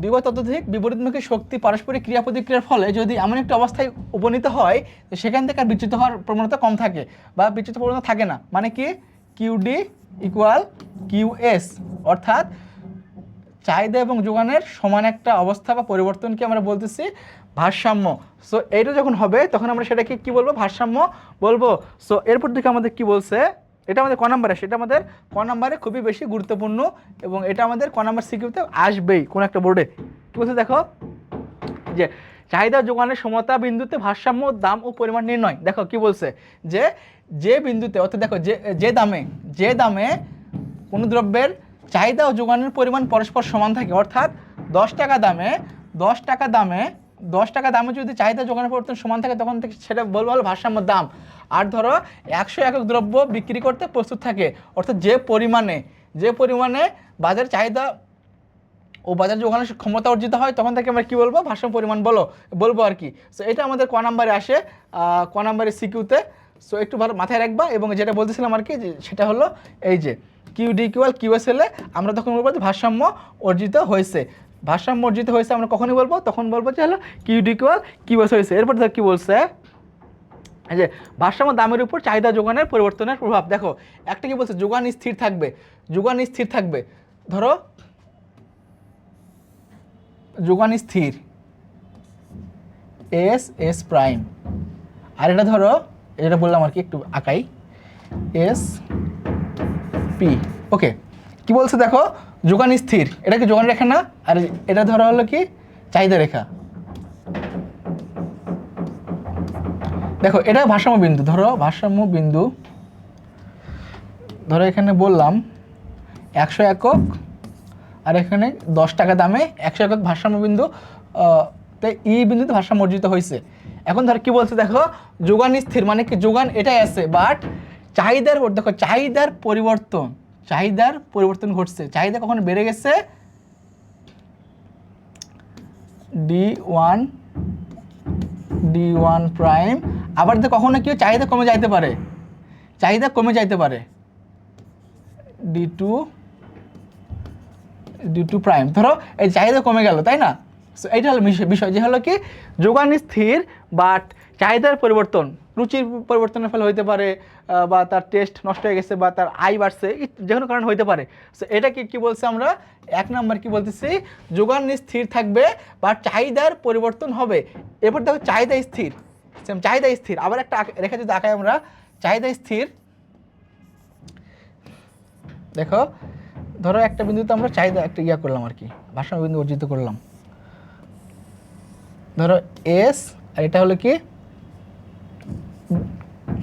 দুই বা ততোধিক বিপরীতমুখী শক্তি পারস্পরিক ক্রিয়া প্রতিক্রিয়ার ফলে যদি এমন একটা অবস্থায় উপনীত হয় সেখান থেকে আর বিচ্যুত হওয়ার প্রবণতা কম থাকে বা বিচ্যুত প্রবণতা থাকে না। মানে কি, কিউডি ইকুয়াল কিউএস, অর্থাৎ চাহিদা এবং যোগানের সমান একটা অবস্থা বা পরিবর্তনকে আমরা বলতেছি ভারসাম্য। সো এইটা যখন হবে তখন আমরা সেটাকে কি বলবো? ভারসাম্য বলবো। সো এরপর থেকে আমাদের কি বলছে, এটা আমাদের ক নাম্বারে আসে, এটা আমাদের ক নাম্বারে খুবই বেশি গুরুত্বপূর্ণ এবং এটা আমাদের ক নাম্বার সিকিউতে আসবেই কোনো একটা বোর্ডে। কী বলছে দেখো, যে চাহিদা যোগানের সমতা বিন্দুতে ভারসাম্য দাম ও পরিমাণ নির্ণয়। দেখো কি বলছে, যে বিন্দুতে, অর্থাৎ দেখো যে দামে কোনো দ্রব্যের চাহিদা ও যোগানের পরিমাণ পরস্পর সমান থাকে, অর্থাৎ 10 টাকা দামে যদি চাহিদা যোগানের পরিবর্তন সমান থাকে তখন থেকে সেটা বলবো হলো ভারসাম্য দাম। আর ধরো 100 একক দ্রব্য বিক্রি করতে প্রস্তুত থাকে, অর্থাৎ যে পরিমাণে বাজার চাহিদা ও বাজার যোগানের ক্ষমতা অর্জিত হয় তখন থেকে আমরা কী বলবো? ভারসাম্য পরিমাণ বলবো আর কি। সো এটা আমাদের ক নাম্বারে আসে, ক নাম্বারে সিকিউতে। সো একটু ভালো মাথায় রাখবা। এবং যেটা বলতেছিলাম আর কি, সেটা হলো এই যে কিউডি ইকুয়াল কিউএস হলে আমরা তখন বলবো যে ভারসাম্য অর্জিত হয়েছে। ভারসাম্য অর্জিত হয়েছে আমরা কখনই বলবো? তখন বলবো যে হলো কিউডি ইকুয়াল কিউএস হয়েছে। এরপর দেখো কী বলছে, এই যে ভারসাম্য দামের উপর চাহিদা যোগানের পরিবর্তনের প্রভাব। দেখো একটা কি বলছে, যোগান স্থির থাকবে। ধরো যোগান স্থির এস প্রাইম, আর এটা ধরো, এটা বললাম আর কি, একটু আঁকাই, এস পি। ওকে, কি বলছে দেখো, যোগান স্থির, এটা কি যোগান রেখা না? আর এটা ধরো হলো কি চাহিদা রেখা। দেখো এটা ভারসাম্য বিন্দু, ধরো এখানে বললাম 100 একক, আর এখানে 10 টাকা দামে 100 একক ভারসাম্য বিন্দু, তাই এই বিন্দুতে ভারসাম্য অর্জিত হয়েছে। এখন ধর কি বলছে দেখো, যোগান স্থির মানে কি, যোগান এটাই আছে, বাট চাহিদার পরিবর্তন ঘটছে। চাহিদা কখন বেড়ে গেছে, D1 প্রাইম। আবার তো কখনো কি চাহিদা কমে যাইতে পারে, D2 প্রাইম। ধরো এই চাহিদা কমে গেল, তাই না? সো এইটা হলো বিষয়, যে হলো কি যোগান স্থির বাট চাহিদার পরিবর্তন, রুচির পরিবর্তনের ফলে হইতে পারে, বা তার টেস্ট নষ্ট হয়ে গেছে, বা তার আয় বাড়ছে, যে কোনো কারণে হইতে পারে। সো এটাকে কি বলছে আমরা, 1 নাম্বার কি বলতেছি, যোগান স্থির থাকবে বা চাহিদার পরিবর্তন হবে। এরপর দেখো চাহিদা স্থির, আবার একটা রেখা যদি আঁকাই আমরা, চাহিদা স্থির। দেখো ধরো একটা বিন্দুতে আমরা চাহিদা একটা করলাম আর কি, ভারসাম্য বিন্দু অর্জিত করলাম, ধরো এস, আর এটা হলো কি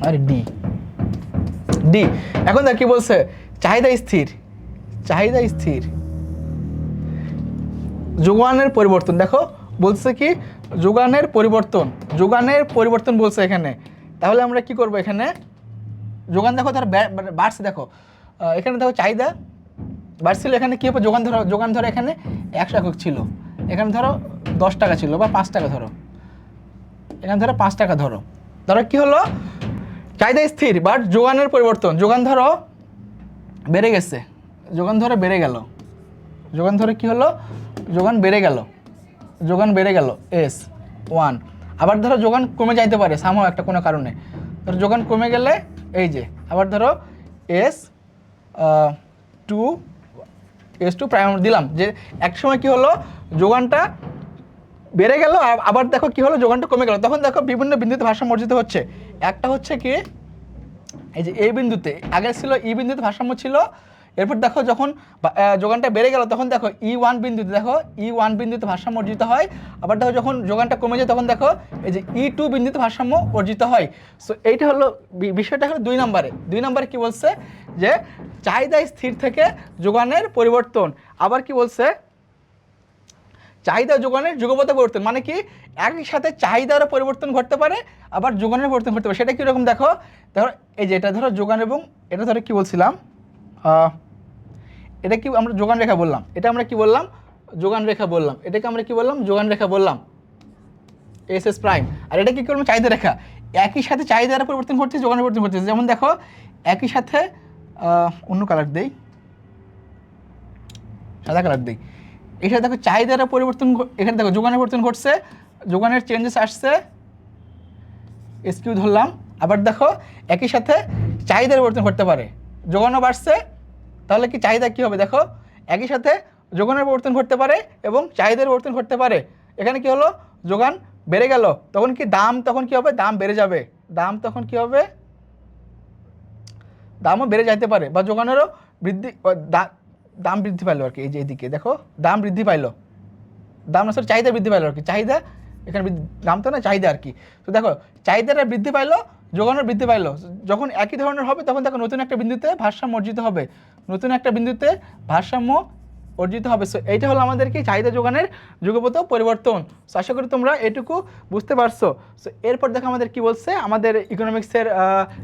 আর ডি। এখন দেখ কি বলছে, চাহিদা স্থির যোগানের পরিবর্তন। দেখো বলছে কি যোগানের পরিবর্তন বলছে এখানে। তাহলে আমরা কি করব, এখানে যোগান দেখো ধরো বাড়ছে, দেখো এখানে দেখো চাহিদা বাড়ছিল, এখানে কি হবে, যোগান ধরো এখানে 100 একক ছিল, এখানে ধরো 10 টাকা ছিল বা 5 টাকা, ধরো এখানে ধরো 5 টাকা, ধরো কি হলো, চাহিদা স্থির বাট যোগানের পরিবর্তন, যোগান ধরো বেড়ে গেছে, যোগান ধরো বেড়ে গেল, যোগান ধরে কি হলো, যোগান বেড়ে গেল, যোগান বেড়ে গেল S1। আবার ধরো যোগান কমে যাইতে পারে সামহাও একটা কোনো কারণে, ধরো যোগান কমে গেলে এই যে আবার ধরো S2 S2 প্রাইম দিলাম, যে এক সময় কি হলো যোগানটা বেড়ে গেল, আবার দেখো কি হলো যোগানটা কমে গেল, তখন দেখো বিভিন্ন বিন্দুতে ভারসাম্য অর্জিত হচ্ছে। একটা হচ্ছে কি এই যে এই বিন্দুতে, আগে ছিল ই বিন্দুতে ভারসাম্য ছিল, এরপর দেখো যখন যোগানটা বেড়ে গেল তখন দেখো E1 বিন্দুতে, দেখো E1 বিন্দুতে ভারসাম্য অর্জিত হয়। আবার দেখো যখন যোগানটা কমে যায় তখন দেখো এই যে E2 বিন্দুতে ভারসাম্য অর্জিত হয়। সো এইটা হলো বিষয়টা হলো 2 নম্বরে। 2 নম্বরে কি বলছে যে চাহিদা স্থির থেকে যোগানের পরিবর্তন। আবার কি বলছে চাহিদা যোগানের যুগপথে পরিবর্তন, মানে কি একই সাথে চাহিদারও পরিবর্তন ঘটতে পারে আবার যোগানের পরিবর্তন ঘটতে পারে। সেটা কীরকম দেখো, ধরো এই যে এটা ধরো যোগান, এবং এটা ধরো কি বলছিলাম, এটা কি আমরা যোগান রেখা বললাম, এটা আমরা কি বললাম যোগান রেখা বললাম, এটাকে আমরা কি বললাম যোগান রেখা বললাম SS প্রাইম। আর এটা কি করলাম চাহিদা রেখা। একই সাথে চাহিদার পরিবর্তন ঘটছে, যোগানের পরিবর্তন ঘটছে। যেমন দেখো একই সাথে অন্য কালার দেই, সাদা কালার দিই, এখানে দেখো চাহিদার পরিবর্তন, এখানে দেখো যোগানের পরিবর্তন ঘটছে, যোগানের চেঞ্জেস আসছে SQ ধরলাম। আবার দেখো একই সাথে চাহিদার পরিবর্তন ঘটতে পারে, যোগানও বাড়ছে, তাহলে কি চাহিদা কি হবে দেখো একই সাথে যোগানের পরিবর্তন ঘটতে পারে এবং চাহিদার পরিবর্তন ঘটতে পারে। এখানে কি হলো যোগান বেড়ে গেল, তখন কি দাম, তখন কি হবে দাম বেড়ে যাবে, দাম তখন কি হবে দামও বেড়ে যাইতে পারে, বা যোগানেরও বৃদ্ধি, দাম বৃদ্ধি পাইলো আর কি। এই যে এইদিকে দেখো দাম বৃদ্ধি পাইলো, দাম না সরি চাহিদা বৃদ্ধি পাইলো আর কি, চাহিদা এখানে দাম তো না চাহিদা আর কি। তো দেখো চাহিদাটা বৃদ্ধি পাইলো, যোগানের বৃদ্ধি পাইলো, যখন একই ধরনের হবে তখন দেখো নতুন একটা বিন্দুতে ভারসাম্য অর্জিত হবে, নতুন একটা বিন্দুতে ভারসাম্য অর্জিত হবে। সো এইটা হলো আমাদের কি চাহিদা যোগানের যুগপথ পরিবর্তন। সো আশা করি তোমরা এটুকু বুঝতে পারছো। সো এরপর দেখো আমাদের কি বলছে, আমাদের ইকোনমিক্সের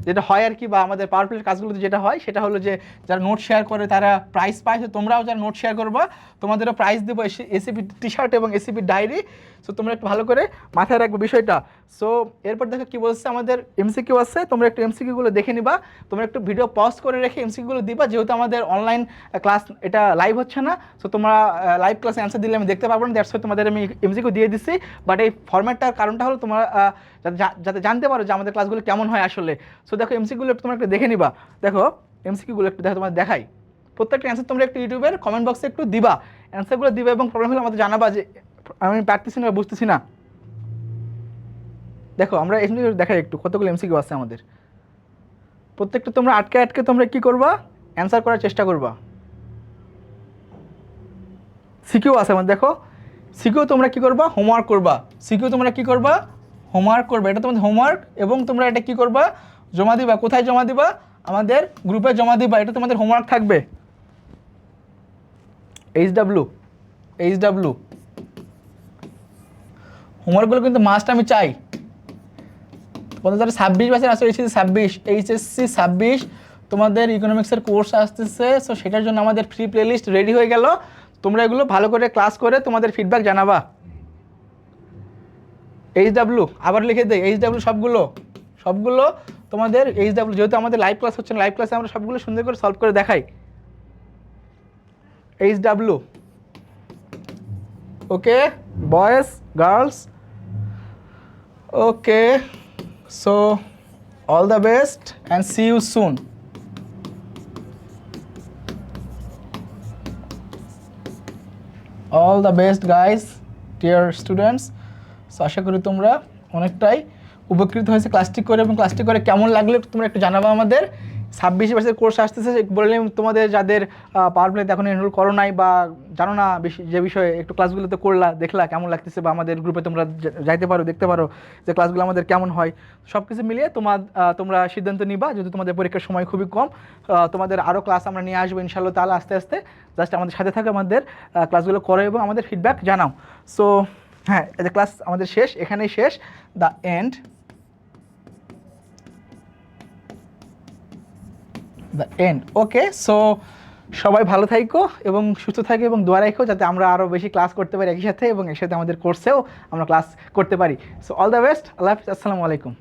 যেটা হয় আর কি, বা আমাদের পাওয়ার প্লের কাজগুলোতে যেটা হয় সেটা হলো যে যারা নোট শেয়ার করে তারা প্রাইস পায়। তো তোমরাও যারা নোট শেয়ার করবা তোমাদেরও প্রাইস দেবো, এসিপি টি শার্ট এবং এসিপি ডায়েরি। সো তোমরা একটু ভালো করে মাথায় রাখবে বিষয়টা। সো এরপর দেখো কি বলছে, আমাদের এমসিকিউ আছে, তোমরা একটু এমসিকিউগুলো দেখে নিবা, তোমরা একটু ভিডিও পজ করে রেখে এমসিকিউগুলো দিবা, যেহেতু আমাদের অনলাইন ক্লাস এটা লাইভ হচ্ছে না। সো তোমরা লাইভ ক্লাসে অ্যান্সার দিলে আমি দেখতে পারবো না, দ্যাটস ওয়াই তোমাদের আমি এমসিকিউ দিয়ে দিচ্ছি। বাট এই ফরম্যাটটার কারণটা হলো তোমরা যাতে জানতে পারো যে আমাদের ক্লাসগুলো কেমন হয় আসলে। সো দেখো এমসিকিউগুলো তোমরা একটু দেখে নিবা, দেখো এমসিকিউগুলো একটু দেখো, তোমাদের দেখাই। প্রত্যেকটা অ্যান্সার তোমরা একটু ইউটিউবের কমেন্ট বক্সে একটু দিবা, অ্যান্সারগুলো দিবা, এবং প্রবলেম হলে আমাদের জানাবা যে আমি পারতেছি না, বুঝতেছি না। দেখো আমরা এখানে দেখাই একটু কতগুলো এমসিকিউ আছে আমাদের, প্রত্যেকটা তোমরা আটকে আটকে তোমরা কি করবা অ্যান্সার করার চেষ্টা করবা। সিকিউ আছে আমাদের, দেখো সিকিউ তোমরা কি করবা হোমওয়ার্ক করবা, সিকিউ তোমরা কি করবা হোমওয়ার্ক করবে, এটা তোমাদের হোমওয়ার্ক, এবং তোমরা এটা কি করবা জমা দিবা। কোথায় জমা দিবা আমাদের গ্রুপে জমা দিবা, এটা তোমাদের হোমওয়ার্ক থাকবে। এইচডাব্লিউ হোমওয়ার্কগুলো কিন্তু মাস্ট আমি চাই। তোমাদের যারা 26 ব্যাচের আসছে, এইচএসসি 26 তোমাদের ইকোনমিক্সের কোর্স আসতেছে। সো সেটার জন্য আমাদের ফ্রি প্লেলিস্ট রেডি হয়ে গেল, তোমরা এগুলো ভালো করে ক্লাস করে তোমাদের ফিডব্যাক জানাবা। এইচডাব্লিউ আবার লিখে দেয়, এইচডাব্লিউ সবগুলো তোমাদের এইচডাব্লিউ, যেহেতু আমাদের লাইভ ক্লাস হচ্ছে না, লাইভ ক্লাসে আমরা সবগুলো সুন্দর করে সলভ করে দেখাই। HW okay boys girls, okay, so all the best and see you soon. All the best guys, dear students. So আশা করি তোমরা অনেকটাই উপকৃত হয়েছে ক্লাসটি করে, এবং ক্লাসটি করে কেমন লাগলে তোমরা একটু জানাবা আমাদের। 26 ব্যাচের কোর্স আসতেছে, বললে তোমাদের যাদের পাওয়ার প্লেতে এখন এনরোল করো নাই বা জানো না যে বিষয়ে, একটু ক্লাসগুলোতে করলা দেখলা কেমন লাগতেছে, বা আমাদের গ্রুপে তোমরা যাইতে পারো, দেখতে পারো যে ক্লাসগুলো আমাদের কেমন হয়। সব কিছু মিলিয়ে তোমরা সিদ্ধান্ত নিবা, যেহেতু তোমাদের পরীক্ষার সময় খুবই কম। তোমাদের আরও ক্লাস আমরা নিয়ে আসবো ইনশাআল্লাহ তাআলা আস্তে আস্তে। জাস্ট আমাদের সাথে থাকে, আমাদের ক্লাসগুলো করো এবং আমাদের ফিডব্যাক জানাও। সো হ্যাঁ, এই যে ক্লাস আমাদের শেষ, এখানেই শেষ, দ্য এন্ড, ওকে। সো সবাই ভালো থাকো এবং সুস্থ থাকো, এবং দোয়া রাখো যাতে আমরা আরও বেশি ক্লাস করতে পারি একই সাথে, এবং একসাথে আমাদের কোর্সেও আমরা ক্লাস করতে পারি। সো অল দ্য বেস্ট, আল্লাহ হাফিজ, আসসালামু আলাইকুম।